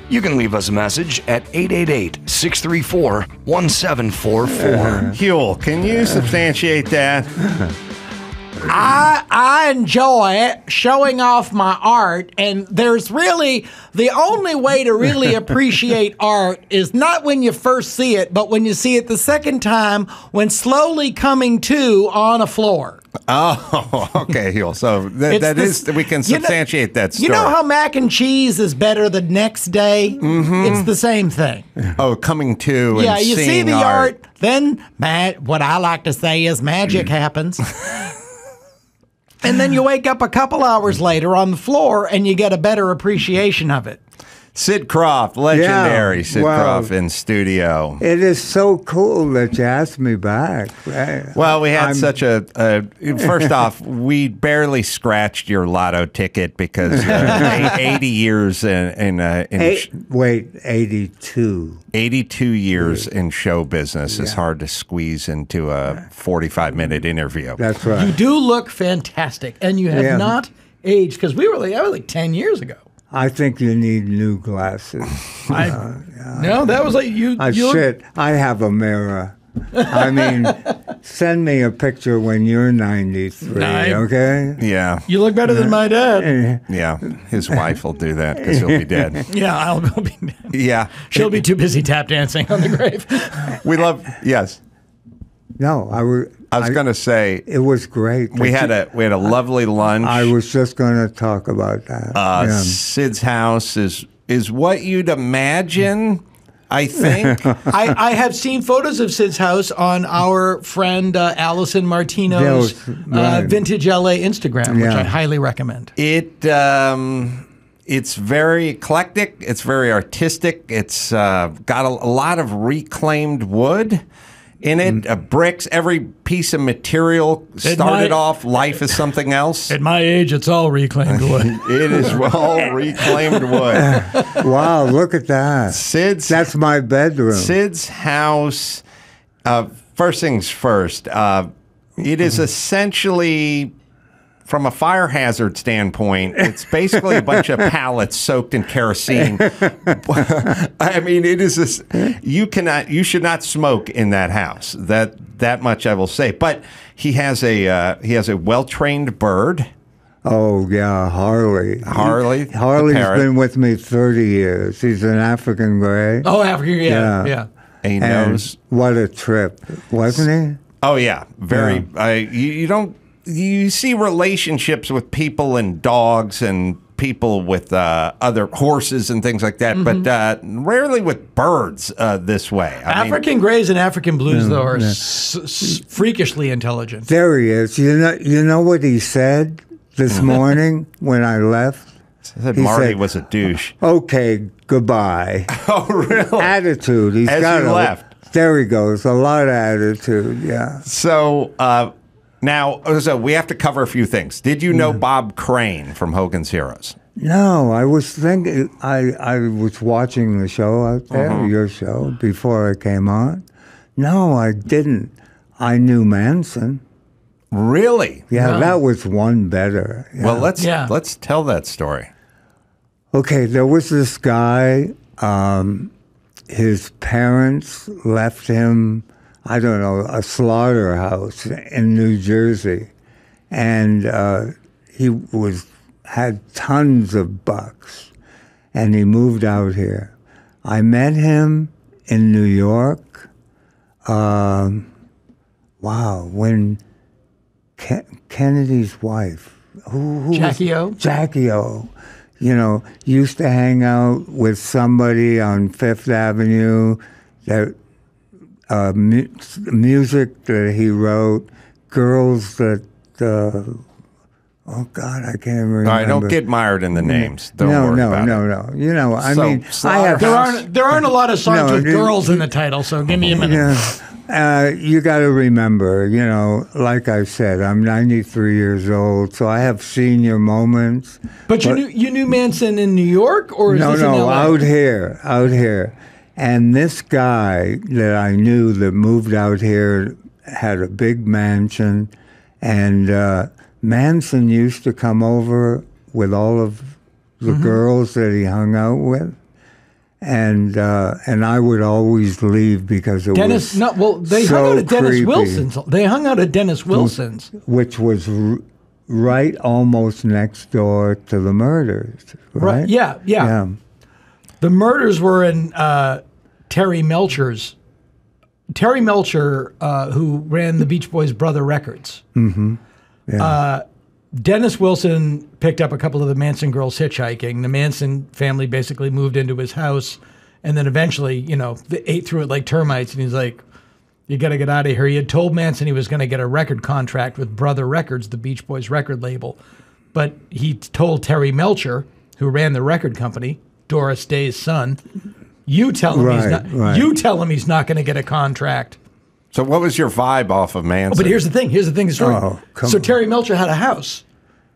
You can leave us a message at 888-634-1744. Huell, can you substantiate that? I enjoy showing off my art, and there's really the only way to really appreciate art is not when you first see it, but when you see it the second time when slowly coming to on a floor. Oh, okay, Huell. So we can substantiate that story. You know how mac and cheese is better the next day? Mm-hmm. It's the same thing. Oh, coming to and yeah, you see seeing the art. then what I like to say is magic happens. And then you wake up a couple hours later on the floor and you get a better appreciation of it. Sid Krofft, legendary Sid Krofft in studio. It is so cool that you asked me back. Well, we had first off, we barely scratched your lotto ticket because 80 years in 82. 82 years in show business is hard to squeeze into a 45-minute interview. That's right. You do look fantastic, and you have not aged, because that was like 10 years ago. I think you need new glasses. No, that was like you. I have a mirror. I mean, send me a picture when you're 93, okay? Yeah. You look better than my dad. Yeah. His wife will do that because he'll be dead. Yeah, I'll be dead. Yeah. She'll be too busy tap dancing on the grave. Yes. No, I was going to say it was great. We had a lovely lunch. I was just going to talk about that. Sid's house is what you'd imagine, I think. I have seen photos of Sid's house on our friend Allison Martino's Vintage LA Instagram, which I highly recommend. It's very eclectic. It's very artistic. It's got a lot of reclaimed wood in it, bricks. Every piece of material started off life as something else. At my age, it's all reclaimed wood. It is all reclaimed wood. Wow, look at that. That's my bedroom. Sid's house, first things first, it is essentially, from a fire hazard standpoint, it's basically a bunch of pallets soaked in kerosene. I mean, it is you should not smoke in that house. That much I will say. But he has a well-trained bird Oh, yeah, Harley. Harley? Harley's the parrot. been with me 30 years. He's an African gray. Oh, Africa, yeah. He And knows. what a trip, wasn't he? Oh, yeah. Very. You don't. You see relationships with people and dogs and people with other horses and things like that, but rarely with birds this way. I mean, African grays and African blues, though, are freakishly intelligent. There he is. You know what he said this morning when I left? said He Marty said, was a douche. Okay, goodbye. Oh, really? Attitude. He's As got you left. There he goes. A lot of attitude. Yeah. So now, so we have to cover a few things. Did you know Bob Crane from Hogan's Heroes? No, I was thinking. I was watching the show out there, your show, before I came on. No, I didn't. I knew Manson. Really? Yeah, Wow. that was one better. Yeah. Well, let's tell that story. Okay, there was this guy. His parents left him, I don't know, a slaughterhouse in New Jersey, and he had tons of bucks, and he moved out here. I met him in New York. When Kennedy's wife, who Jackie O? Jackie O, used to hang out with somebody on Fifth Avenue. That music that he wrote, girls that. Oh God, I can't remember. All right, don't get mired in the names. Don't no, worry no, about no, it. no. I So, mean, I have. There aren't a lot of songs No, with girls in the title, so give me a minute. You got to remember, like I said, I'm 93 years old, so I have senior moments. But you knew Manson in New York, or is this in LA? out here. And this guy that I knew that moved out here had a big mansion, and Manson used to come over with all of the girls that he hung out with. And I would always leave because it was They so hung out at Dennis creepy. Wilson's. They hung out at Dennis Wilson's. Which was right almost next door to the murders, right? Yeah. The murders were in Terry Melcher's. Terry Melcher, who ran the Beach Boys' Brother Records. Dennis Wilson picked up a couple of the Manson girls hitchhiking. The Manson family basically moved into his house, and then eventually, they ate through it like termites. And he's like, "You got to get out of here." He had told Manson he was going to get a record contract with Brother Records, the Beach Boys record label, but he told Terry Melcher, who ran the record company, Doris Day's son, "You tell him he's not. Right. You tell him he's not going to get a contract." So what was your vibe off of Manson? But here's the thing. The story. Oh, come so on. Terry Melcher had a house,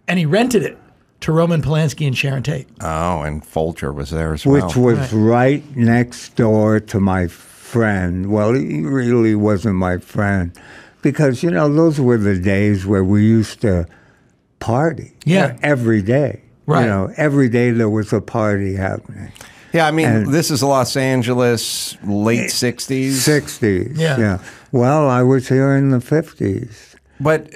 and he rented it to Roman Polanski and Sharon Tate. Oh, and Folger was there as well. Which was right next door to my friend. Well, he really wasn't my friend because, those were the days where we used to party. Yeah. Every day. Right. Every day there was a party happening. Yeah, I mean, this is Los Angeles, late 60s. 60s. Yeah. Well, I was here in the 50s. But,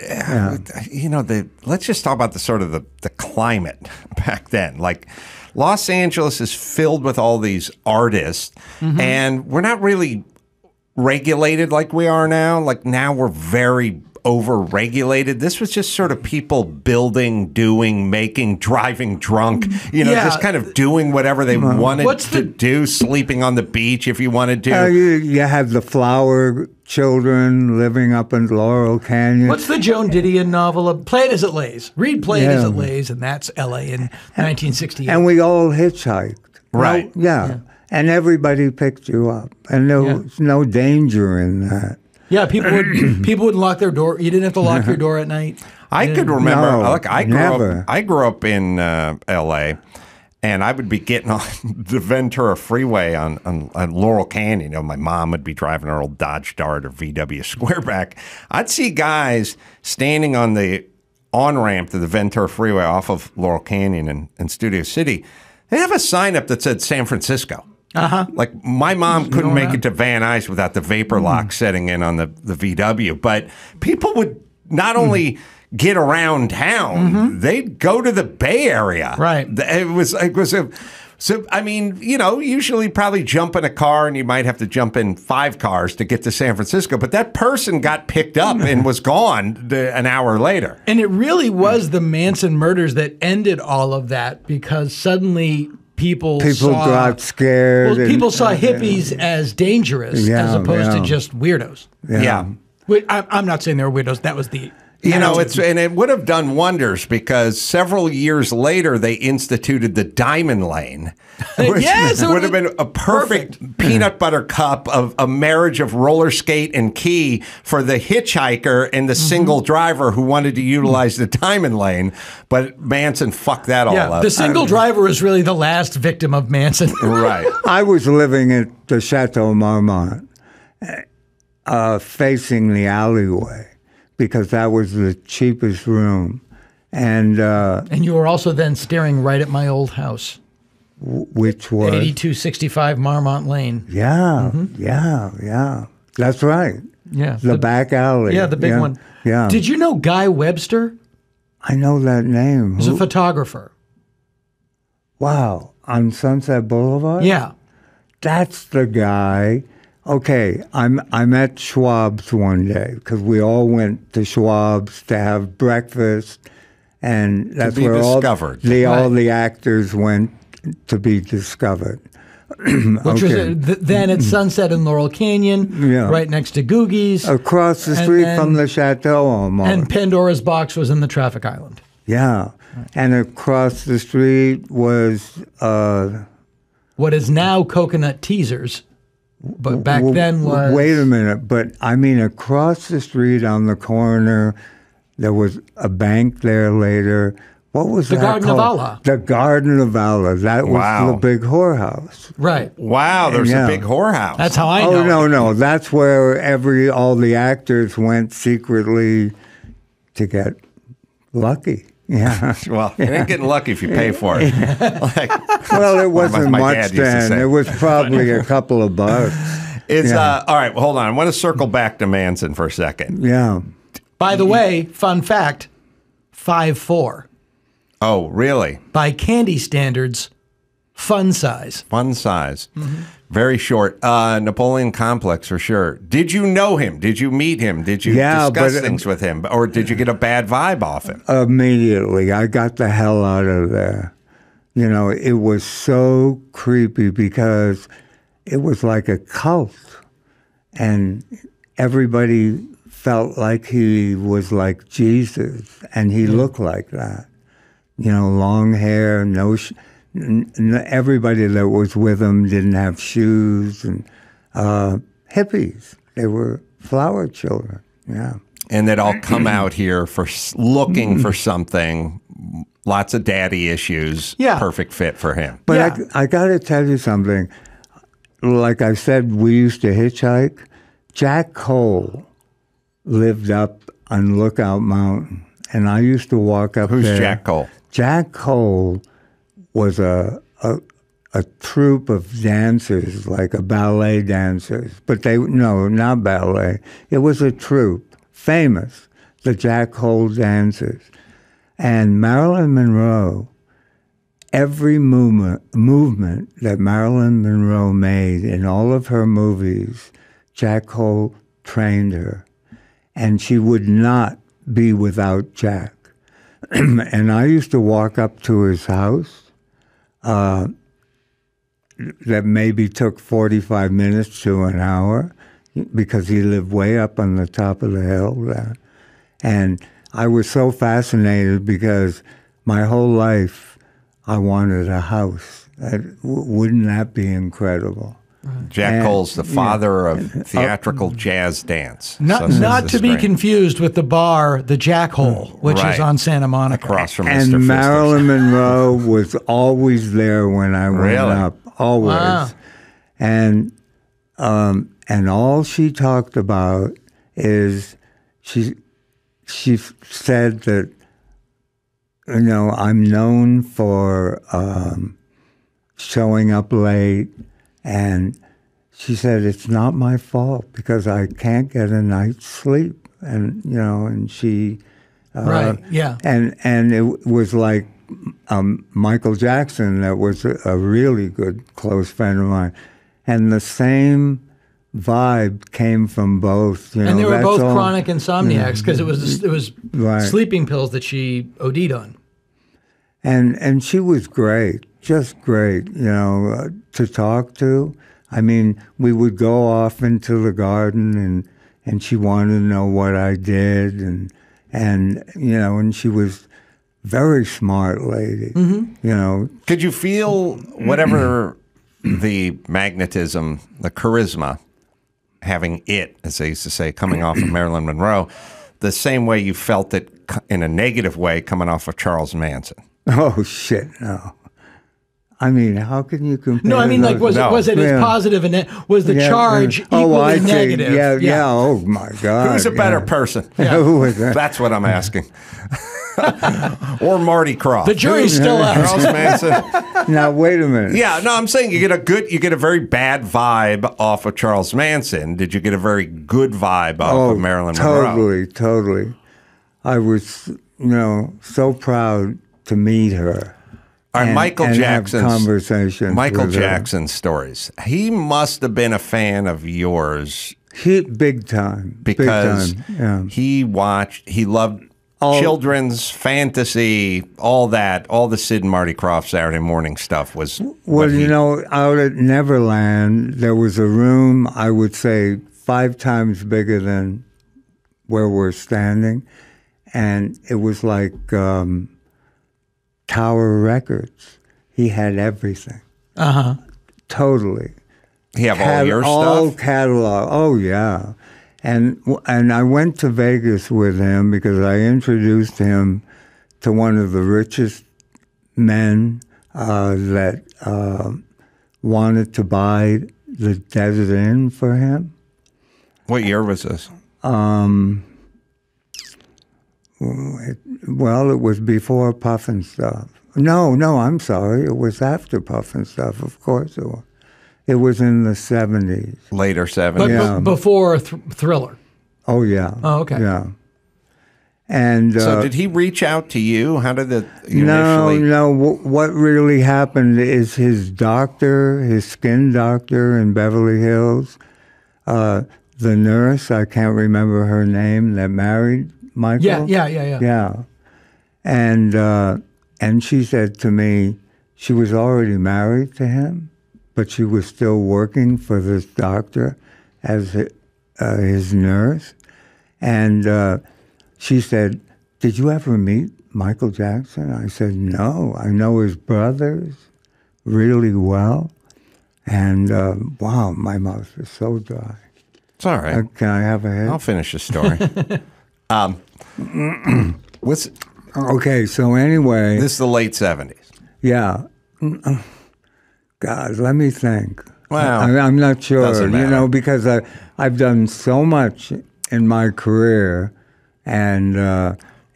let's just talk about the climate back then. Like, Los Angeles is filled with all these artists, and we're not really regulated like we are now. Like, now we're very over-regulated. This was just sort of people building, doing, making, driving drunk, just kind of doing whatever they wanted to do, sleeping on the beach if you wanted to. You had the flower children living up in Laurel Canyon. What's the Joan Didion novel? Play It As It Lays. Read Play It As It Lays, and that's L.A. in 1968. And we all hitchhiked. Right. Yeah. And everybody picked you up. And there was no danger in that. Yeah, people would lock their door. You didn't have to lock your door at night. I could remember. No, Look, I grew up in L.A. and I would be getting on the Ventura Freeway on Laurel Canyon. My mom would be driving her old Dodge Dart or VW Squareback. I'd see guys standing on the on-ramp to the Ventura Freeway off of Laurel Canyon in Studio City. They have a sign up that said San Francisco. Like, my mom couldn't make it to Van Nuys without the vapor lock setting in on the VW. But people would not only get around town, they'd go to the Bay Area. Right. It was so, I mean, you know, usually probably jump in a car and you might have to jump in 5 cars to get to San Francisco. But that person got picked up and was gone an hour later. And it really was the Manson murders that ended all of that, because suddenly people got scared. Well, people saw hippies as dangerous as opposed to just weirdos. Yeah. I'm not saying they were weirdos. That was the... You know, and it would have done wonders, because several years later they instituted the Diamond Lane, which would have been a perfect peanut butter cup of a marriage of roller skate and key for the hitchhiker and the single driver who wanted to utilize the Diamond Lane. But Manson fucked that all up. The single driver is really the last victim of Manson. Right. I was living at the Chateau Marmont, facing the alleyway, because that was the cheapest room. And you were also then staring right at my old house. Which was? 8265 Marmont Lane. Yeah, yeah. That's right. Yeah. The back alley. Yeah, the big one. Yeah. Did you know Guy Webster? I know that name. He's a photographer. Wow. On Sunset Boulevard? Yeah. That's the guy. Okay, I'm at Schwab's one day, because we all went to Schwab's to have breakfast, and that's where all the actors went to be discovered. Which was then at Sunset in Laurel Canyon, right next to Googie's. Across the street from the Chateau almost. And Pandora's Box was in the traffic island. Yeah, and across the street was... what is now Coconut Teasers. But back then was... Wait a minute. But, I mean, across the street on the corner, there was a bank there later. What was that called? The Garden of Allah. The Garden of Allah. That was the big whorehouse. Right. Wow, there's a big whorehouse. That's how I know. Oh, no. That's where all the actors went secretly to get lucky. Yeah. Well, you ain't getting lucky if you pay for it. Well, it wasn't much then. It was probably a couple of bucks. All right, well, hold on. I want to circle back to Manson for a second. Yeah. By the way, fun fact, 5'4". Oh, really? By candy standards, fun size. Fun size. Very short. Napoleon complex for sure. Did you know him? Did you meet him? Did you discuss things with him? Or did you get a bad vibe off him? Immediately. I got the hell out of there. You know, it was so creepy because it was like a cult. And everybody felt like he was like Jesus. And he looked like that. You know, long hair, everybody that was with him didn't have shoes, and hippies. They were flower children. Yeah. And they'd all come out here for looking for something. Lots of daddy issues. Yeah. Perfect fit for him. But I got to tell you something. Like I said, we used to hitchhike. Jack Cole lived up on Lookout Mountain, and I used to walk up there. Who's Jack Cole? Jack Cole was a troupe of dancers, like a ballet dancers. But not ballet. It was a troupe, famous, the Jack Cole dancers. And Marilyn Monroe, every movement that Marilyn Monroe made in all of her movies, Jack Cole trained her. And she would not be without Jack. And I used to walk up to his house that maybe took 45 minutes to an hour because he lived way up on the top of the hill there. And I was so fascinated because my whole life I wanted a house. Wouldn't that be incredible? Jack Cole's the father of theatrical jazz dance. Not to be confused with the bar, the Jack Hole, which is on Santa Monica. Across from and Mr. Marilyn Monroe was always there when I went up. Always. Wow. And all she talked about is she said that, you know, I'm known for showing up late. And she said, it's not my fault because I can't get a night's sleep. And, you know, and she Right, yeah. And it was like Michael Jackson, that was a really good close friend of mine. And the same vibe came from both. You know, And they were that's both all- chronic insomniacs because it was Right. sleeping pills that she OD'd on. And she was great, just great, you know, to talk to. I mean, we would go off into the garden, and she wanted to know what I did, and you know, and she was very smart lady, you know. Could you feel whatever the magnetism, the charisma, having it, as they used to say, coming off of Marilyn Monroe, the same way you felt it in a negative way coming off of Charles Manson? Oh shit, no. I mean, how can you compare? No, I mean, like, those? was it as Yeah. positive and was the Yeah, charge yeah. Oh, equally I see. negative? Yeah. Oh my God. Who's a better yeah. person? Who was that? That's what I'm asking. Or Marty Krofft. The jury's still out. Charles Manson. Now wait a minute. Yeah, no, I'm saying you get a very bad vibe off of Charles Manson. Did you get a very good vibe off of Marilyn Monroe? Totally. I was, you know, so proud to meet her. All right, Michael and Jackson's have conversations. Michael with her. Jackson's stories. He must have been a fan of yours Big time. because big time. Yeah. he loved children's fantasy, all that, all the Sid and Marty Krofft Saturday morning stuff was. Well, you know, out at Neverland, there was a room, I would say 5 times bigger than where we're standing. And it was like Tower Records. He had everything. Totally. He have all your all stuff. catalog. Oh yeah, and I went to Vegas with him because I introduced him to one of the richest men that wanted to buy the Desert Inn for him. What year was this? Well, it was before Pufnstuf. No, I'm sorry. It was after Pufnstuf. Of course it was. It was in the 70s. Later But 70s. Yeah. before Thriller. Oh, yeah. Oh, okay. Yeah. And So did he reach out to you? How did it initially? No. What really happened is his doctor, his skin doctor in Beverly Hills, the nurse, I can't remember her name, that married Michael. Yeah. And she said to me, she was already married to him, but she was still working for this doctor as his nurse. And she said, "Did you ever meet Michael Jackson?" I said, "No, I know his brothers really well." And wow, my mouth is so dry. It's all right. Can I have a hit? I'll finish the story. What's Okay, so anyway, this is the late 70s. yeah. God, let me think. Well, I'm not sure, doesn't you matter. know, because I've done so much in my career, and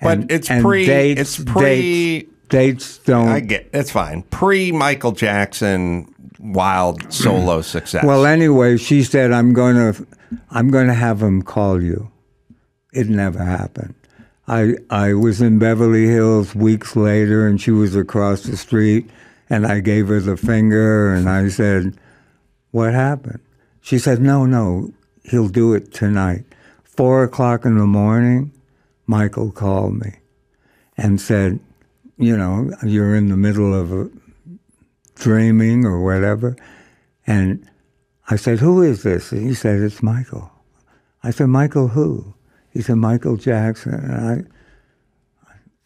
But it's and pre- dates, it's pre- dates don't. I get it's fine. Pre Michael Jackson wild solo success. Well, anyway, she said, I'm going to have him call you. It never happened. I was in Beverly Hills weeks later, and she was across the street, and I gave her the finger, and I said, "What happened?" She said, No, he'll do it tonight. 4:00 in the morning, Michael called me and said, you know, you're in the middle of dreaming or whatever. And I said, "Who is this?" And he said, "It's Michael." I said, "Michael who?" He said, "Michael Jackson." And I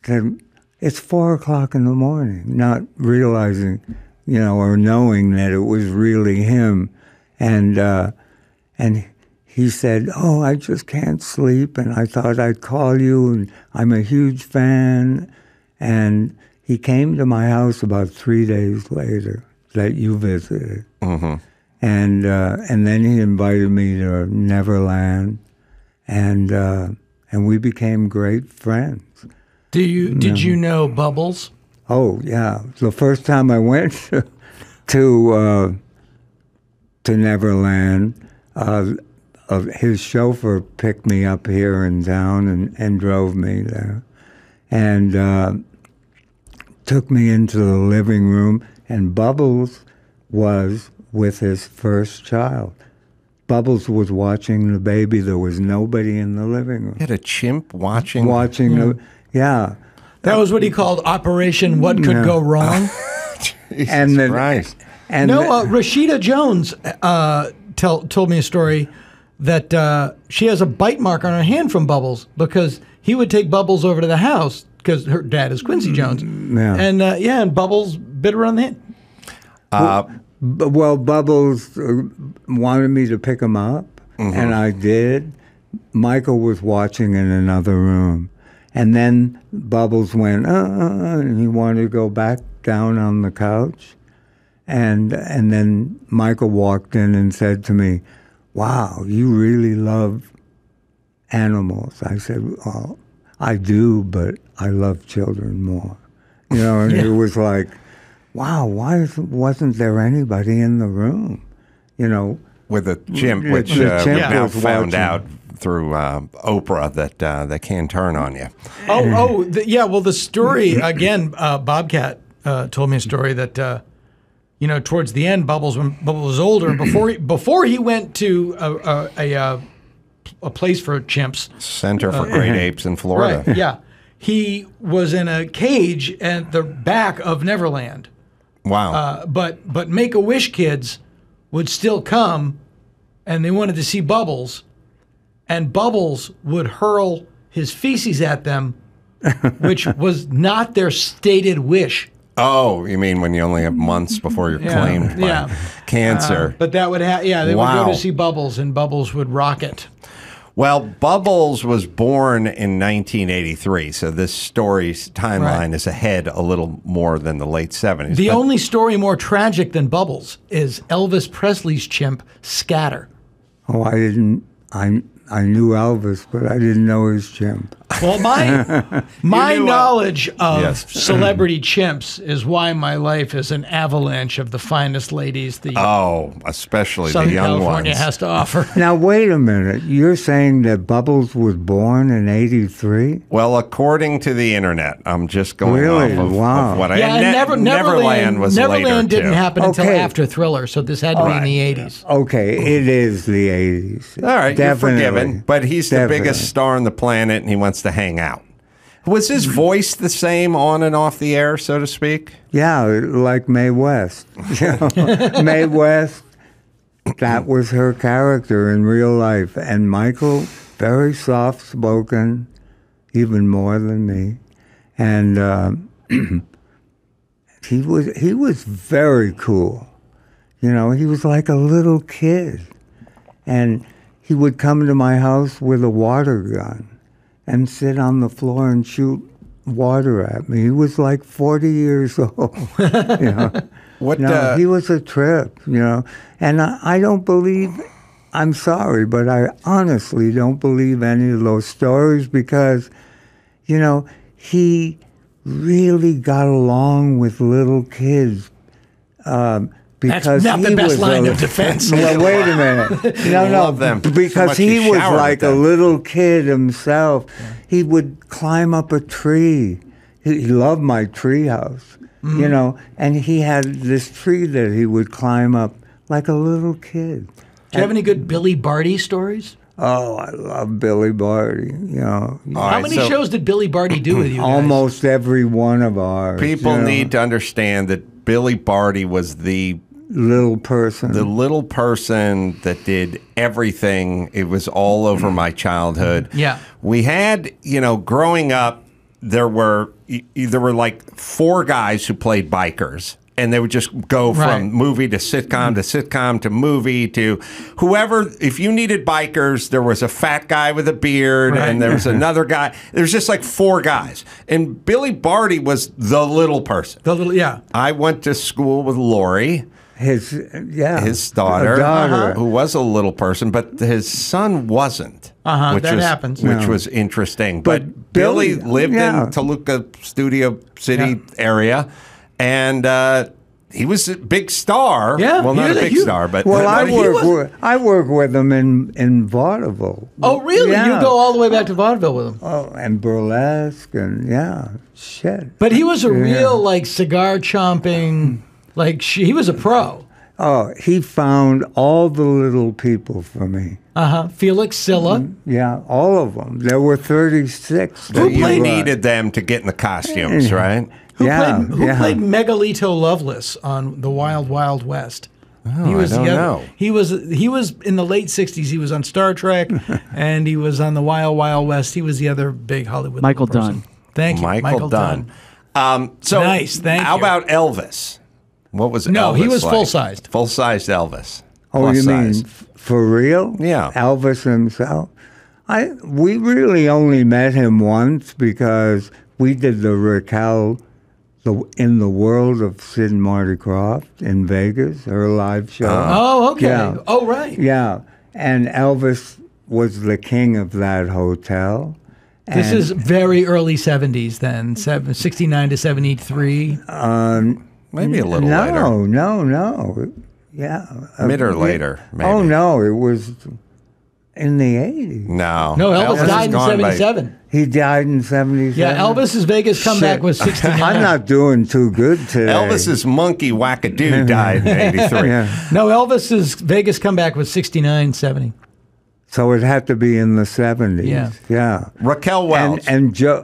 said, "It's 4:00 in the morning," not realizing, you know, or knowing that it was really him. And he said, "Oh, I just can't sleep, and I thought I'd call you, and I'm a huge fan." And he came to my house about 3 days later that you visited. Mm-hmm. And then he invited me to Neverland, and we became great friends. Did you know Bubbles? Oh yeah, the first time I went to Neverland, his chauffeur picked me up here in town and drove me there. and took me into the living room, and Bubbles was with his first child. Bubbles was watching the baby. There was nobody in the living room. You had a chimp watching? Yeah. That was what he called Operation What Could Go Wrong. Jesus Christ. And Rashida Jones told me a story that she has a bite mark on her hand from Bubbles because he would take Bubbles over to the house because her dad is Quincy Jones. Yeah. And Bubbles bit her on the hand. Well, Bubbles wanted me to pick him up, and I did. Michael was watching in another room. And then Bubbles went, and he wanted to go back down on the couch. And then Michael walked in and said to me, "Wow, you really love animals." I said, "Well, I do, but I love children more." You know, and it was like, wow, wasn't there anybody in the room? You know, with a chimp, which the chimp now was found watching. out through Oprah that they can turn on you. Well, the story again. Bobcat told me a story that towards the end, when Bubbles was older, before he went to a place for chimps, Center for Great Apes in Florida. right? Yeah, he was in a cage at the back of Neverland. Wow. But Make-A-Wish kids would still come, and they wanted to see Bubbles, and Bubbles would hurl his feces at them, which was not their stated wish. Oh, you mean when you only have months before you're claimed by cancer? But that would they would Wow. go to see Bubbles, and Bubbles would rock it. Well, Bubbles was born in 1983, so this story's timeline is ahead a little more than the late 70s. The only story more tragic than Bubbles is Elvis Presley's chimp, Scatter. Oh, I knew Elvis, but I didn't know his chimp. Well, my knowledge of Yes. celebrity chimps is why my life is an avalanche of the finest ladies the especially Southern the young California ones. has to offer. Now, wait a minute. You're saying that Bubbles was born in 83? Well, according to the internet, I'm just going Really? off of, Wow. of what I... Yeah, and Neverland was later, Neverland didn't too. happen until Okay. after Thriller, so this had to be in the 80s. Okay, it is the 80s. All right, Definitely. you're forgiven. But he's the Definitely. biggest star on the planet, and he wants to hang out. Was his voice the same on and off the air, so to speak? Yeah, like Mae West. You know, Mae West, that was her character in real life. And Michael, very soft-spoken, even more than me. And he was very cool. You know, he was like a little kid. And he would come to my house with a water gun and sit on the floor and shoot water at me. He was like 40 years old. You know? He was a trip, you know. And I don't believe, I'm sorry, but I honestly don't believe any of those stories because, you know, he really got along with little kids. Because That's not the best line of defense. Well, wait a minute. No, Love them. So because much he he was showered like with a them. little kid himself. He would climb up a tree. He loved my tree house, you know, and he had this tree that he would climb up like a little kid. Do you have any good Billy Barty stories? Oh, I love Billy Barty, you know. How many shows did Billy Barty do with you guys? Almost every one of ours. People you know. need to understand that Billy Barty was the Little person. little person that did everything. It was all over my childhood. Yeah. We had, you know, growing up, there were like 4 guys who played bikers. And they would just go from Right. movie to sitcom to movie to whoever. If you needed bikers, there was a fat guy with a beard, Right. and there was another guy. There's just like 4 guys. And Billy Barty was the little person. Yeah. I went to school with Lori, his daughter, a daughter. who was a little person, but his son wasn't. That was, happens. Which No. was interesting. But Billy Billy- lived yeah. in Toluca Studio City area, and he was a big star. Yeah, well, he not a was a big huge- star, but Well, but I work with him in vaudeville. Oh, really? Yeah. You go all the way back to vaudeville with him. Oh, and burlesque and shit. But he was a real like cigar chomping, like he was a pro. Oh, he found all the little people for me. Felix Silla. Yeah, all of them. There were 36. that you you, needed them to get in the costumes, right? Who Yeah, played Megalito Loveless on The Wild Wild West? Oh, I don't know. He was in the late '60s. He was on Star Trek, and he was on The Wild Wild West. He was the other big Hollywood. Michael person. Dunn. Thank you, Michael Dunn. So Nice, thank how you. about Elvis? What was No, Elvis he was like? full-sized. Full-sized Elvis. Oh, Plus you size. mean for real? Yeah. Elvis himself. We really only met him once because we did the Raquel, in the World of Sid and Marty Krofft in Vegas, her live show. Oh, okay. Yeah. Oh, right. Yeah, and Elvis was the king of that hotel. This is very early '70s. Then 69 to '73. Maybe a little later. No. Yeah. Mid or later, maybe. Oh, no, it was in the 80s. No. No, Elvis is died in gone by- '77. He died in 77. Yeah, Elvis's Vegas comeback Shit. was '69. I'm not doing too good today. Elvis's monkey wackadoo died in '83. Yeah. No, Elvis's Vegas comeback was '69, '70. So it had to be in the 70s. Yeah. Raquel Welch. And Joe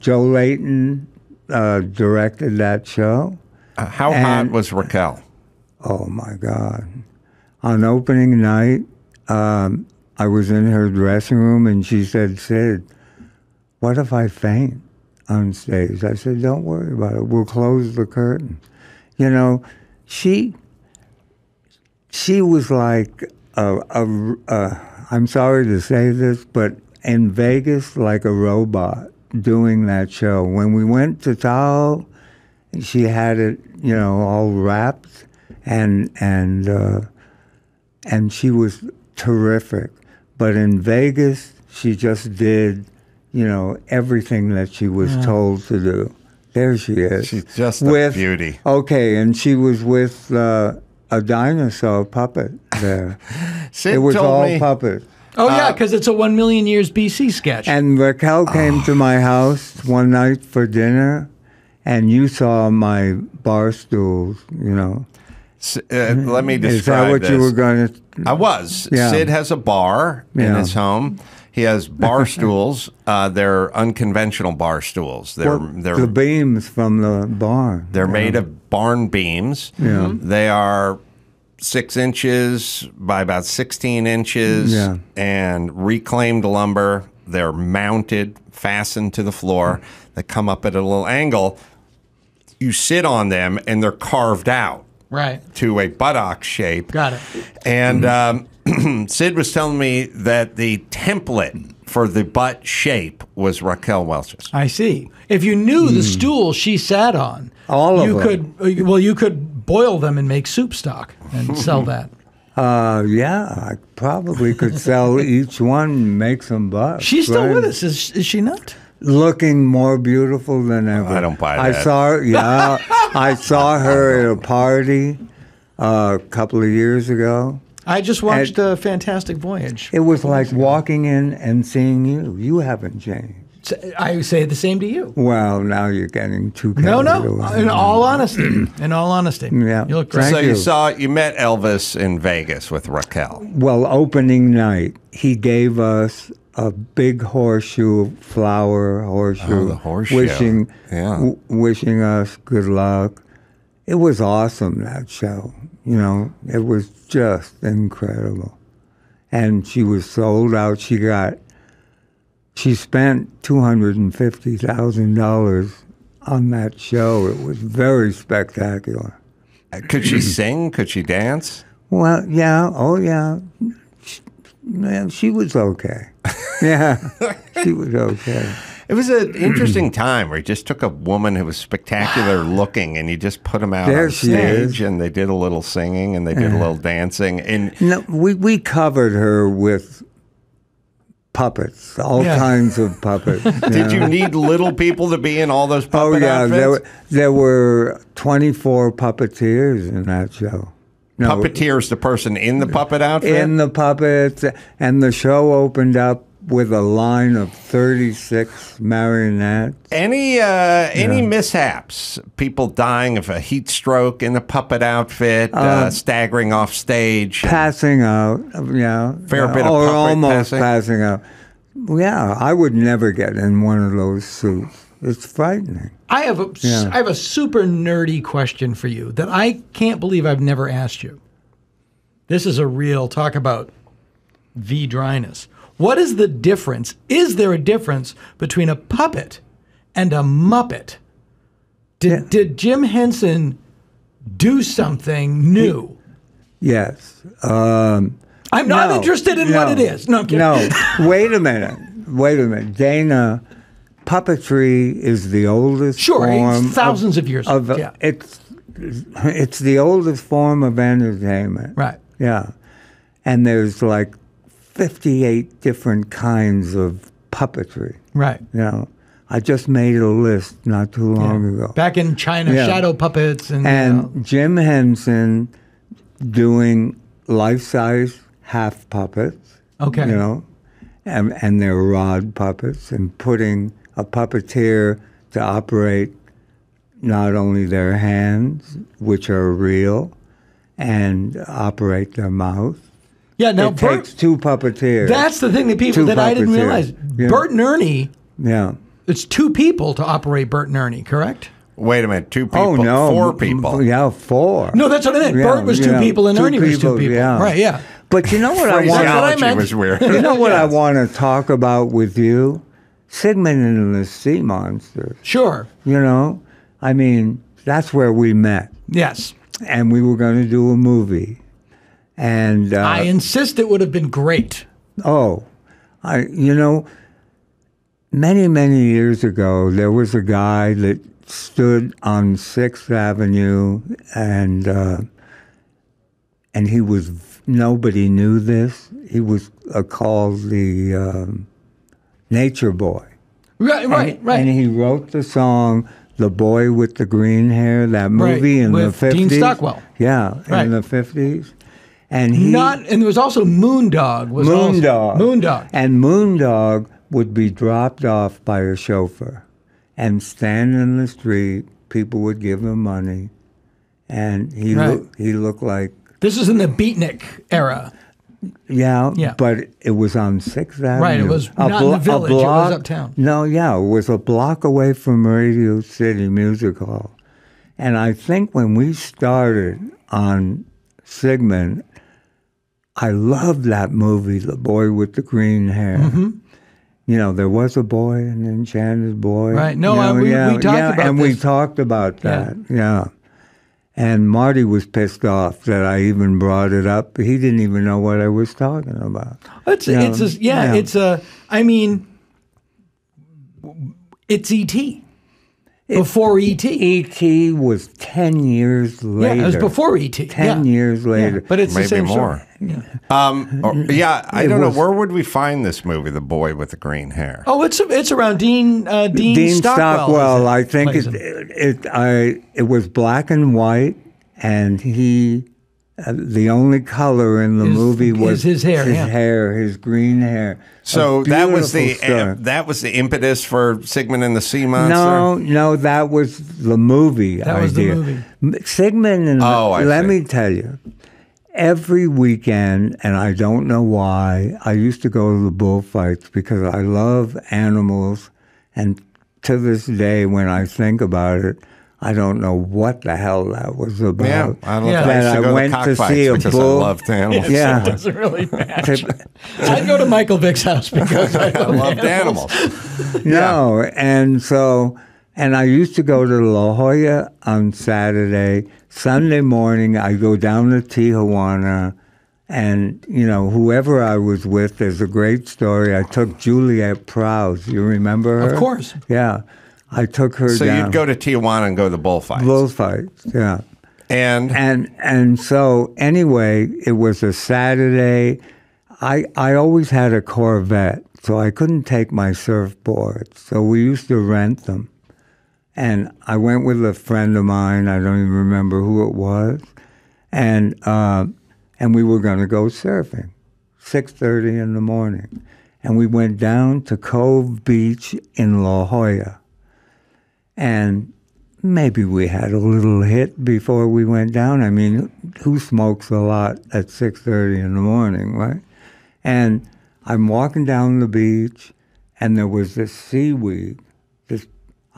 Layton directed that show. How hot was Raquel? Oh, my God. On opening night, I was in her dressing room, and she said, "Sid, what if I faint on stage?" I said, "Don't worry about it. We'll close the curtain." You know, she was like I'm sorry to say this, but in Vegas, like a robot doing that show. When we went to Tahoe, she had it, all wrapped, and she was terrific. But in Vegas, she just did, everything that she was told to do. There she is. She's just a beauty. Okay, and she was with a dinosaur puppet there. Sid It was told all me, puppet. Oh, yeah, because it's a 1 million years BC sketch. And Raquel came to my house one night for dinner, and you saw my bar stools, let me describe Is that what this. you were going to... I was. Yeah. Sid has a bar in Yeah. his home. He has bar stools. They're unconventional bar stools. They're the beams from the barn. they're made of barn beams. Yeah. They are 6 inches by about 16 inches Yeah. and reclaimed lumber. They're mounted, fastened to the floor. They come up at a little angle. You sit on them, and they're carved out Right. to a buttock shape. Got it. And Sid was telling me that the template for the butt shape was Raquel Welch's. I see. If you knew the stool she sat on, All of you them. you could boil them and make soup stock and sell that. Yeah, I probably could sell each one and make some bucks. She's still right? with us, is she not? Looking more beautiful than ever. I don't buy I that. saw her, I saw her at a party a couple of years ago. I just watched a Fantastic Voyage. It was like walking in and seeing you. You haven't changed. I say the same to you. Well, now you're getting too No, carried no. away. In all honesty, Yeah. you look great. Thank So you. you met Elvis in Vegas with Raquel. Well, opening night, he gave us a big flower horseshoe. Oh, the horseshoe. Wishing, Yeah. wishing us good luck. It was awesome, that show. It was just incredible. And she was sold out. She spent $250,000 on that show. It was very spectacular. Could she sing? Could she dance? Well, yeah. Oh, yeah. She was okay. Yeah, she was okay. It was an interesting time where you just took a woman who was spectacular looking and you just put them out There on she stage is. and they did a little singing and they did a little dancing. And No, we covered her with puppets, all Yeah. kinds of puppets. Did you need little people to be in all those Oh puppet yeah, outfits? there were 24 puppeteers in that show. No, Puppeteer's the person in the puppet outfit? in the puppets, and the show opened up with a line of 36 marionettes. Any mishaps? People dying of a heat stroke in the puppet outfit, staggering off stage? Passing out, yeah. Fair bit of or puppet almost passing? passing out. Yeah, I would never get in one of those suits. It's frightening. I have a super nerdy question for you that I can't believe I've never asked you. This is a real talk about V-dryness. What is the difference? Is there a difference between a puppet and a Muppet? Did Jim Henson do something new? Yes. I'm not interested in what it is. No, I'm kidding. No, wait a minute. Dana, puppetry is the oldest form. It's thousands of years. Yeah. It's the oldest form of entertainment. Right. Yeah. And there's like 58 different kinds of puppetry. Right. You know, I just made a list not too long ago. Back in China, shadow puppets and Jim Henson doing life-size half puppets. Okay. You know, and they're rod puppets, and putting a puppeteer to operate not only their hands, which are real, and operate their mouth. Yeah, now It takes two puppeteers. That's the thing that I didn't realize. Yeah. Bert and Ernie, Yeah. it's two people to operate Bert and Ernie, correct? Wait a minute, 2 people, Oh, no. 4 people. Yeah, 4. No, that's what I meant. Yeah, Bert was 2 yeah. people and 2 Ernie was 2 people, people. yeah. Right, yeah. But you know what I want? That's what I Phraseology meant. was weird. You know what I want to talk about with you? Sigmund and the Sea Monsters. Sure. You know, I mean, that's where we met, Yes. and we were going to do a movie. And I insist it would have been great. Many, many years ago, there was a guy that stood on 6th Avenue, and he was, nobody knew this. He was called the Nature Boy. Right. And he wrote the song "The Boy with the Green Hair," that movie in with the 50s. Dean Stockwell. Yeah, Right. in the 50s. And And there was also Moondog. Moondog. And Moondog would be dropped off by a chauffeur and stand in the street. People would give him money. And he looked like... This is in the Beatnik era. Yeah, Yeah. but it was on 6th Avenue. Right, it was not in the village, it was uptown. No, yeah, it was a block away from Radio City Music Hall. And I think when we started on Sigmund, I loved that movie, The Boy with the Green Hair. Mm-hmm. You know, there was a boy, an enchanted boy. Right. No, you know, we talked about and this. we talked about that, yeah. And Marty was pissed off that I even brought it up. He didn't even know what I was talking about. It's E.T. Before E.T. E.T. was 10 years later. Yeah, it was before E.T. 10 years later. But it's the Maybe same more. story. Yeah. I don't know. Where would we find this movie, The Boy with the Green Hair? Oh, it's around Dean Stockwell. I think plays him. it was black and white, and he the only color in the movie was his hair, his green hair. So that was Beautiful the impetus for Sigmund and the Sea Monster? No, that was the movie That was the movie. Sigmund and let see. me tell you, every weekend, and I don't know why, I used to go to the bullfights because I love animals, and to this day, when I think about it, I don't know what the hell that was about. Yeah, I don't Yeah. know. That I went to see a because bull. I loved animals. Yeah. It doesn't really match. I'd go to Michael Vick's house because I I loved animals. No, and I used to go to La Jolla on Saturday. Sunday morning, I go down to Tijuana, and, you know, whoever I was with, there's a great story. I took Juliet Prowse. You remember her? Of course. Yeah. I took her So down. you'd go to Tijuana and go to the bullfights. Bullfights, yeah. And And so anyway, it was a Saturday. I always had a Corvette, so I couldn't take my surfboard. So we used to rent them. And I went with a friend of mine, I don't even remember who it was, and we were going to go surfing, 6:30 in the morning. And we went down to Cove Beach in La Jolla. And maybe we had a little hit before we went down. I mean, who smokes a lot at 6:30 in the morning, right? And I'm walking down the beach, and there was this seaweed.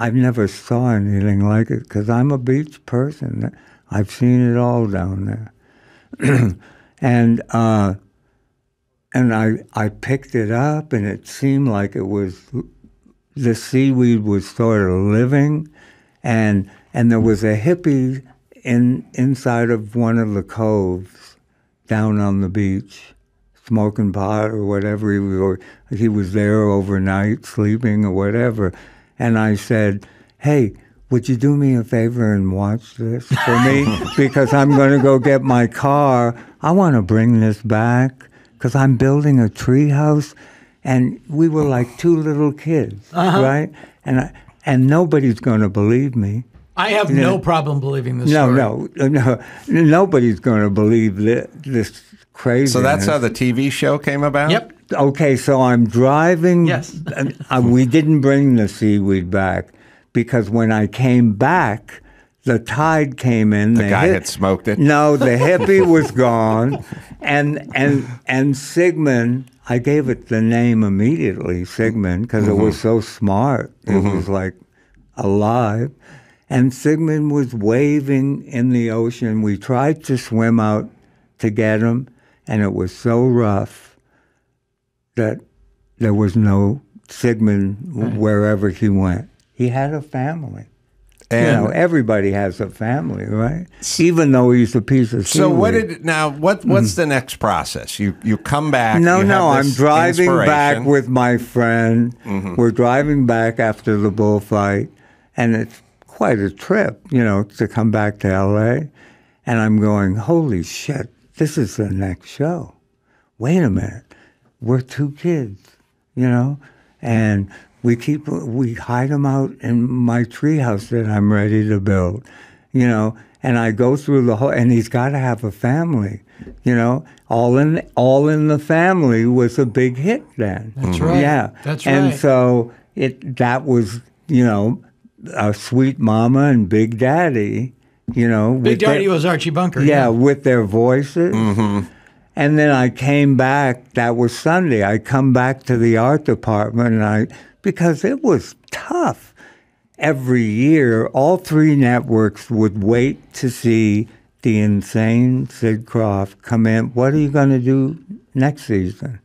I've never saw anything like it because I'm a beach person. I've seen it all down there. and I picked it up, and it seemed like it was, the seaweed was sort of living, and there was a hippie inside of one of the coves down on the beach, smoking pot or whatever. He was there overnight, sleeping or whatever. And I said, hey, would you do me a favor and watch this for me? Because I'm going to go get my car. I want to bring this back because I'm building a tree house. And we were like two little kids, right? And nobody's going to believe me. I have no problem believing this story. No, nobody's going to believe this crazy. So that's how the TV show came about? Yep. Okay, so I'm driving. Yes. We didn't bring the seaweed back because when I came back, the tide came in. The guy had smoked it? No, the hippie was gone. And Sigmund, I gave it the name immediately, Sigmund, because it was so smart. It was like alive. And Sigmund was waving in the ocean. We tried to swim out to get him, and it was so rough that there was no Sigmund wherever he went. He had a family. And everybody has a family, right? Even though he's a piece of seaweed. So what's the next process? You come back. No, I'm driving back with my friend. We're driving back after the bullfight, and it's quite a trip, to come back to L.A. And I'm going, holy shit, this is the next show. Wait a minute. We're two kids, and we hide them out in my treehouse that I'm ready to build, and I go through the whole, and he's got to have a family, All in the Family was a big hit then. That's right. Yeah. That's right. And so that was, a Sweet Mama and Big Daddy, Big Daddy was Archie Bunker. Yeah, with their voices. And then I came back, that was Sunday, I come back to the art department, because it was tough. Every year, all three networks would wait to see the insane Sid Krofft come in. What are you going to do next season?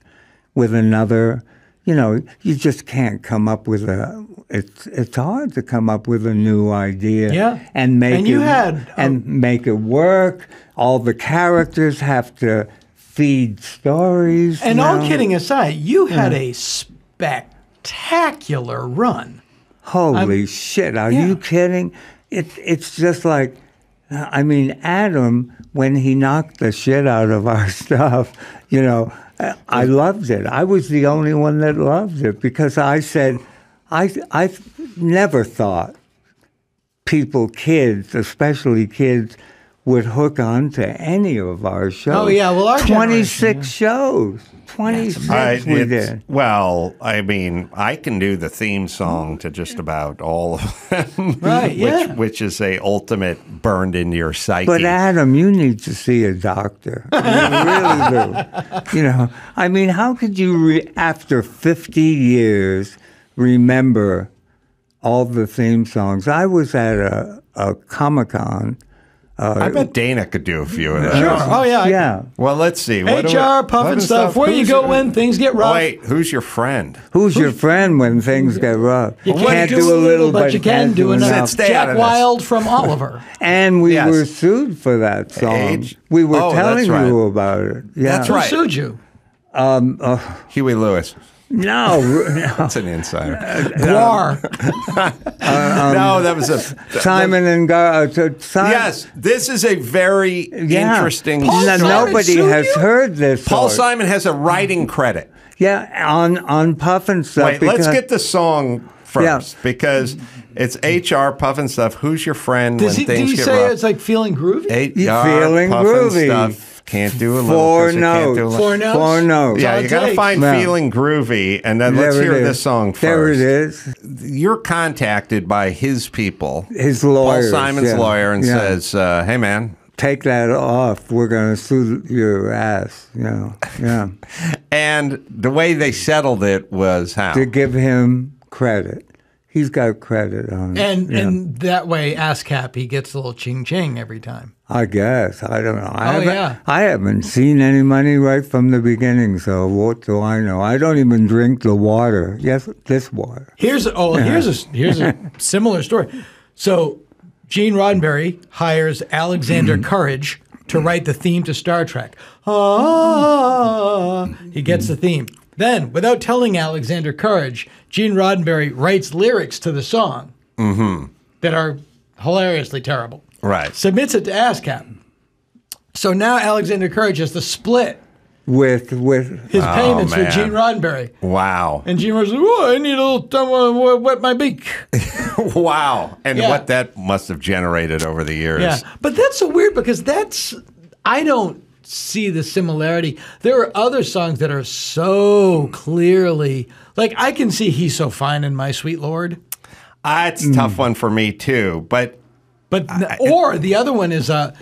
With another, you just can't come up with it's hard to come up with a new idea and make make it work. All the characters have to feed stories. And all kidding aside, you had a spectacular run. Holy shit, are you kidding? It's just like, Adam, when he knocked the shit out of our stuff, I loved it. I was the only one that loved it because I said, I never thought kids, especially kids, would hook on to any of our shows. Oh, yeah. Well, our 26 shows. 26 we did. Well, I can do the theme song to just about all of them. Right, which is a ultimate burned into your psyche. But Adam, you need to see a doctor. You really do. How could you, after 50 years, remember all the theme songs? I was at a Comic-Con. I bet Dana could do a few of those. Sure. Oh, yeah. Yeah. Well, let's see. HR, Pufnstuf, where you go when things get rough. Wait, who's your friend? Who's your friend when things get rough? You can't do a little, but you can do enough. Stay out of Jack this. Wild from Oliver. And we were sued for that song. We were telling you about it. Yeah. That's right. Who sued you? Huey Lewis. No, no. That's an insider. Guar. No, that was a Simon and Yes, this is a very interesting song. Nobody has heard this. Paul Simon has a writing credit. Yeah, on Pufnstuf. Wait, let's get the song first because it's HR Pufnstuf. Who's your friend when things get rough? Did he say it's like feeling groovy? HR Feeling groovy. Pufnstuf. Can't do a little. Four notes. Four notes. Four notes. Yeah, you got to find Feeling Groovy, and then let's hear this song first. There it is. You're contacted by his people, his lawyer, Paul Simon's lawyer, and says, "Hey, man, take that off. We're going to sue your ass." Yeah. And the way they settled it was how? To give him credit. He's got credit on it. And that way, ASCAP, he gets a little ching-ching every time. I guess. I don't know. Yeah. I haven't seen any money right from the beginning, so what do I know? I don't even drink the water. Yes, this water. Here's a similar story. So Gene Roddenberry hires Alexander Courage to write the theme to Star Trek. He gets the theme. Then, without telling Alexander Courage, Gene Roddenberry writes lyrics to the song that are hilariously terrible. Right. Submits it to ASCAP. So now Alexander Courage has to split with his payments with Gene Roddenberry. Wow. And Gene Roddenberry says, "Oh, I need a little time to wet my beak." Wow. And what that must have generated over the years. Yeah. But that's so weird because I don't see the similarity. There are other songs that are so clearly, like I can see He's So Fine and My Sweet Lord. It's a tough one for me too, but or the other one is Girl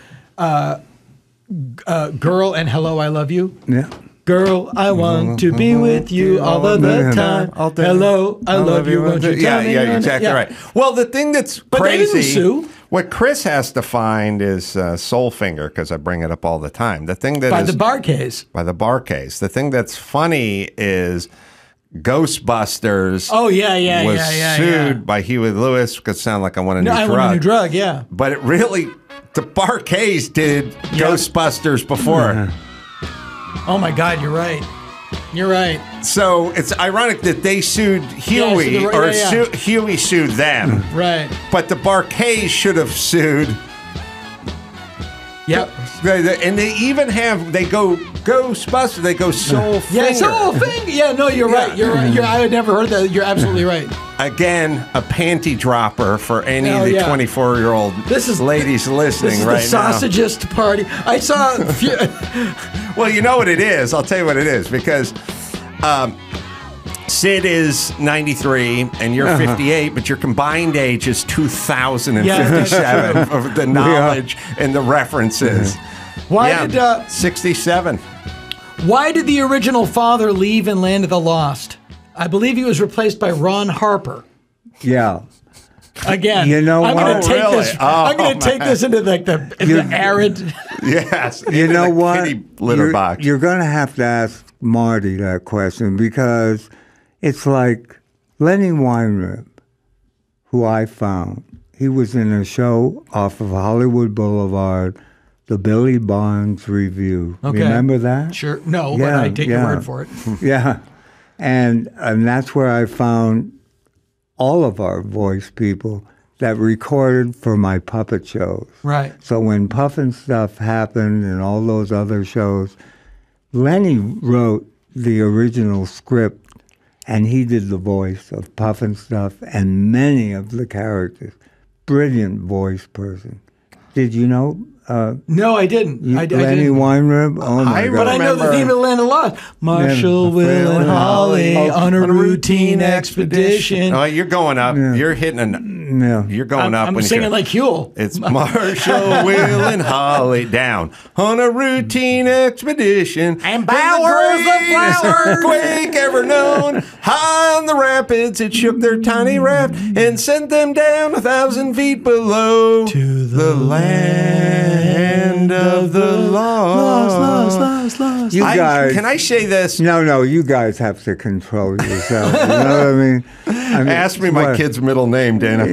and Hello, I Love You. Yeah. Girl, I want to be with you all of the time. Hello, I love you. Won't you tell me? Yeah, you're exactly right. Well, the thing that's crazy, they didn't sue. What Chris has to find is Soulfinger, because I bring it up all the time. The thing that by the bar case. By the bar case. The thing that's funny is Ghostbusters. Oh yeah, was sued by Huey Lewis because it sounded like I Want a New Drug. I Want a New Drug, yeah. But it really, the Bar-Kays did Ghostbusters before. Oh my God, you're right. You're right. So it's ironic that they sued Huey, Huey sued them. Right. But the Bar-Kays should have sued. Yep. And they even they go Ghostbusters, they go Soulfinger. Yeah, Soulfinger. Yeah, no, you're right. You're right. I had never heard that. You're absolutely right. Again, a panty dropper for any of the 24-year-old ladies listening right now. This is the sausagist party. I saw... Well, you know what it is. I'll tell you what it is. Because Sid is 93 and you're 58, but your combined age is 2057 of the knowledge and the references. Why did 67? Why did the original father leave in Land of the Lost? I believe he was replaced by Ron Harper. Yeah. Again, you know I'm going to take this. I'm going to take man. this into like the arid. Yes. You know what? Litter box. You're going to have to ask Marty that question because it's like Lenny Weinrib, who I found. He was in a show off of Hollywood Boulevard, the Billy Barnes Review. Okay. Remember that? Sure. No, but I take your word for it. Yeah. And that's where I found all of our voice people that recorded for my puppet shows. Right. So when Pufnstuf happened and all those other shows, Lenny wrote the original script and he did the voice of Pufnstuf and many of the characters. Brilliant voice person. Did you know? No, I didn't. I Lenny didn't. Weinrib? Oh, my God. But I know the theme of Land of Lost. Marshall, Will, and Holly on a routine expedition. Oh, you're going up. Yeah. You're hitting You're going up. I'm singing like Huell. It's Marshall, Will, and Holly down on a routine expedition. And bowers of flowers. Quake ever known. High on the the rapids, it shook their tiny raft and sent them down 1,000 feet below To the land of the lost. You guys, Can I say this? No, you guys have to control yourself. You know what I mean? Ask me my what? kid's middle name, Dana.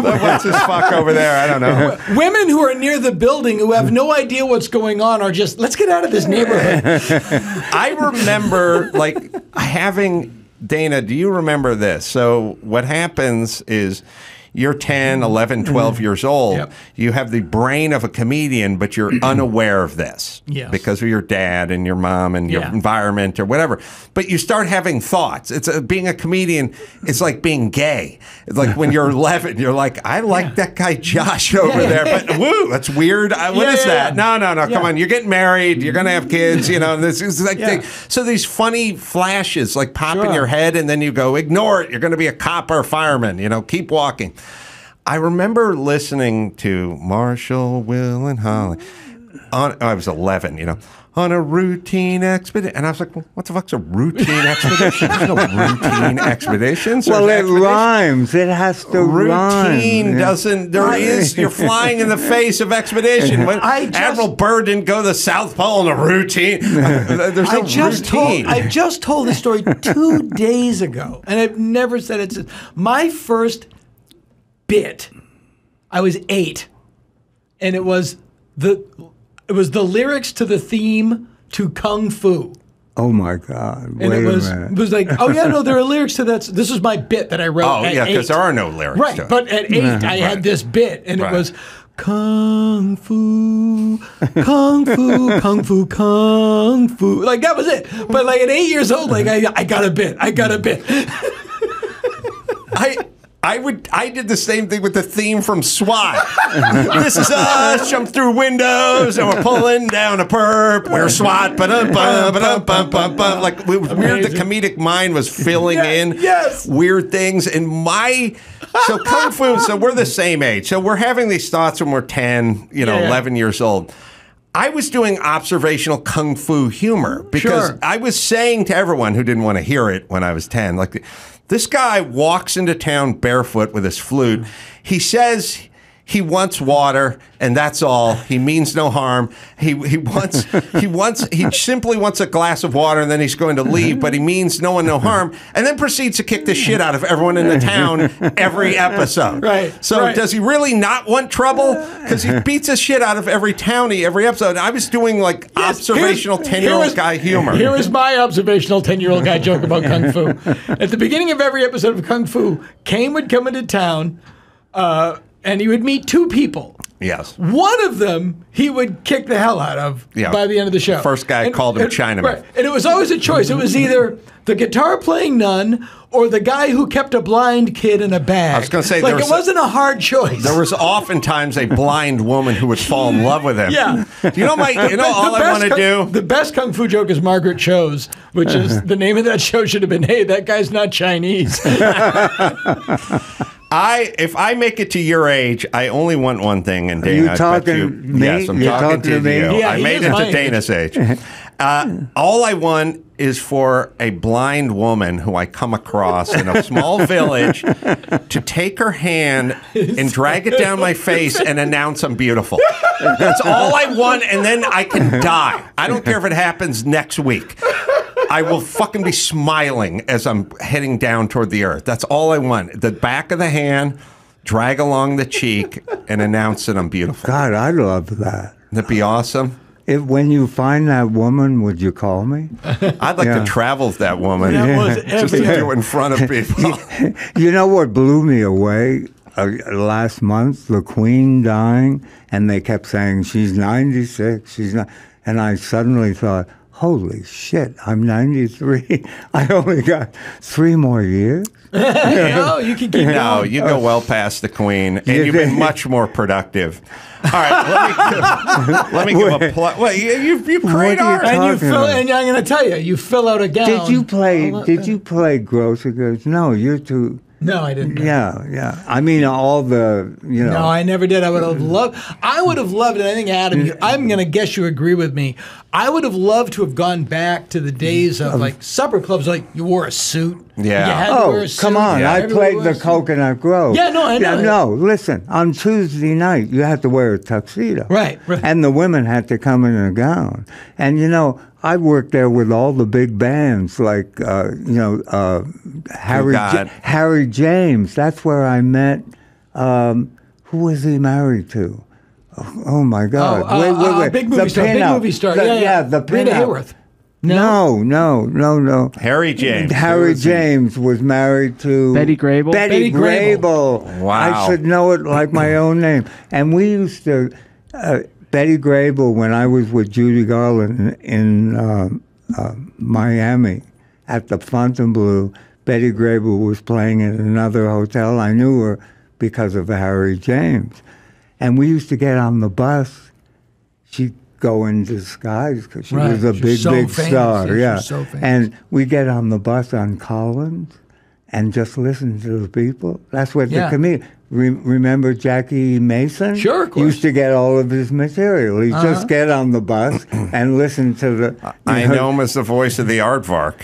What's this fuck over there? I don't know. Women who are near the building who have no idea what's going on are just, let's get out of this neighborhood. I remember, like, having, Dana, do you remember this? So what happens is you're 10, 11, 12 years old. Yep. You have the brain of a comedian, but you're unaware of this Yes. because of your dad and your mom and your Yeah. environment or whatever. But you start having thoughts. Being a comedian, it's like being gay. It's like when you're 11, you're like, I like that guy Josh over there, but woo, that's weird. What is that? No, come on. You're getting married. You're going to have kids. You know, this is like so these funny flashes like pop in your head, and then you go, ignore it. You're going to be a cop or a fireman. You know, keep walking. I remember listening to Marshall, Will, and Holly. I was 11, you know, on a routine expedition. And I was like, well, what the fuck's a routine expedition? There's no routine expeditions. Well, it rhymes. It has to rhyme. Routine doesn't, you're flying in the face of expedition. When Admiral Byrd didn't go to the South Pole in a routine. There's no routine. I just told this story 2 days ago, and I've never said it since. My first bit, I was 8, and it was the lyrics to the theme to Kung Fu. Oh my God! And Wait it was a minute. it was like, oh yeah, no, there are lyrics to that. This was my bit that I wrote. Oh, at yeah, because 8. there are no lyrics Right, to it. but at 8, I had this bit, and it Right. was Kung Fu, Kung Fu, Kung Fu, Kung Fu. Like that was it. But like at 8 years old, like I got a bit. I did the same thing with the theme from SWAT. This is us, jump through windows, and we're pulling down a perp. We're SWAT, ba-dum-bum. Like, it was weird. The comedic mind was filling in weird things. And so Kung Fu, so we're the same age. So we're having these thoughts when we're 10, 11 years old. I was doing observational Kung Fu humor because I was saying to everyone who didn't want to hear it when I was 10, like, this guy walks into town barefoot with his flute. He says he wants water, and that's all. He means no harm. He simply wants a glass of water, and then he's going to leave, but he means no one no harm, and then proceeds to kick the shit out of everyone in the town every episode. Right. So does he really not want trouble? Because he beats the shit out of every townie every episode. I was doing like observational 10-year-old guy humor. Here is my observational 10-year-old guy joke about Kung Fu. At the beginning of every episode of Kung Fu, Kane would come into town, and he would meet 2 people. Yes. One of them he would kick the hell out of by the end of the show. First guy called him Chinaman. Right. And it was always a choice. It was either the guitar playing nun or the guy who kept a blind kid in a bag. I was going to say, like, it wasn't a hard choice. There was oftentimes a blind woman who would fall in love with him. Yeah. All I want to do? The best Kung Fu joke is Margaret Cho's, which is the name of that show should have been, hey, that guy's not Chinese. If I make it to your age, I only want one thing, and Dana, Are you I talking bet you, me? yes, I'm You're talking to me? you. Yeah, I he made is it my to Dana's age. All I want is for a blind woman who I come across in a small village to take her hand and drag it down my face and announce I'm beautiful. That's all I want, and then I can die. I don't care if it happens next week. I will fucking be smiling as I'm heading down toward the earth. That's all I want. The back of the hand, drag along the cheek, and announce that I'm beautiful. God, I love that. That'd be awesome. When you find that woman, would you call me? I'd like to travel with that woman. Just to do it in front of people. You know what blew me away? Last month, the Queen dying, and they kept saying, she's 96, she's not. And I suddenly thought, holy shit, I'm 93. I only got 3 more years. No, you can keep going. You go well past the Queen, and you've been much more productive. All right, let me give a plug. Well, you create art, And I'm going to tell you, you fill out a gown. Did you play Grocery Goods? No, you're too. No, I didn't. Yeah. I mean, all the, No, I never did. I would have loved it. I think, Adam, I'm going to guess you agree with me. I would have loved to have gone back to the days of like supper clubs, like you wore a suit. Yeah. You had to wear a suit. Come on. Yeah, I everybody played wore the a suit. Coconut Grove. Yeah, no, I know. No, listen. On Tuesday night, you had to wear a tuxedo. Right. And the women had to come in a gown. And, I worked there with all the big bands, like, Harry James. That's where I met, who was he married to? Oh my God. Wait. Big movie star. Yeah. The Rita pinup. Hayworth. No. Harry James. Harry James was married to Betty Grable. Betty Grable. Wow. I should know it like my own name. And we used to, Betty Grable, when I was with Judy Garland in Miami at the Fontainebleau, Betty Grable was playing at another hotel. I knew her because of Harry James. And we used to get on the bus. She'd go in disguise because she was a big famous. star. Yeah. She was so famous. And we get on the bus on Collins and just listen to the people. That's what the comedian. Remember Jackie Mason? Sure, of course. Used to get all of his material. He'd just get on the bus and listen to the... I know him as the voice of the Aardvark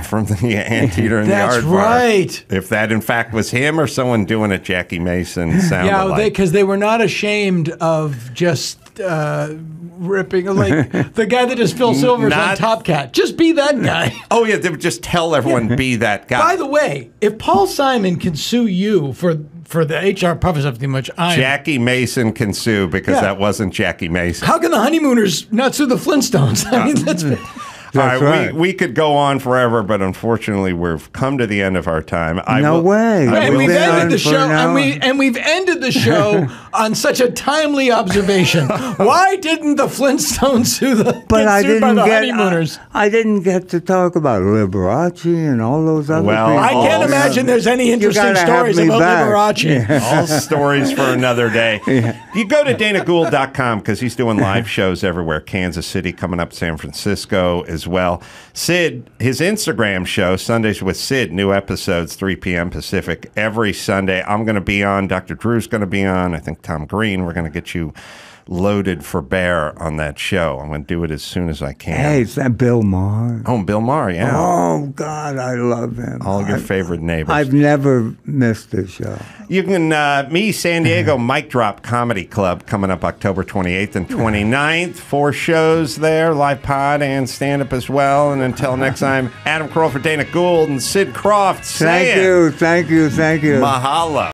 from the Anteater and the Aardvark. That's right. If that, in fact, was him or someone doing it, Jackie Mason sounded like. Because they were not ashamed of just ripping, like the guy that does Phil Silvers on Top Cat. Just be that guy. Oh, yeah, they would just tell everyone, be that guy. By the way, if Paul Simon can sue you for the HR Pufnstuf thing, which Jackie Mason can sue because that wasn't Jackie Mason. How can the Honeymooners not sue the Flintstones? I mean, that's All right, we could go on forever, but unfortunately, we've come to the end of our time. No way. And we've ended the show, and we've ended the show on such a timely observation. Why didn't the Flintstones sue the Honeymooners? I didn't get to talk about Liberace and all those other people. I can't imagine there's any interesting stories about Liberace. All stories for another day. You go to DanaGould.com because he's doing live shows everywhere. Kansas City coming up, San Francisco as well. Sid, his Instagram show, Sundays with Sid, new episodes, 3 p.m. Pacific every Sunday. I'm going to be on. Dr. Drew's going to be on. I think Tom Green. We're going to get you loaded for bear on that show. I'm going to do it as soon as I can. Hey, it's that Bill Maher. Oh, Bill Maher, yeah. Oh, God, I love him. All your favorite neighbors. I've never missed this show. You can, San Diego Mic Drop Comedy Club coming up October 28th and 29th. 4 shows there, live pod and stand-up as well. And until next time, Adam Carolla for Dana Gould and Sid Krofft. Thank you. Mahalo.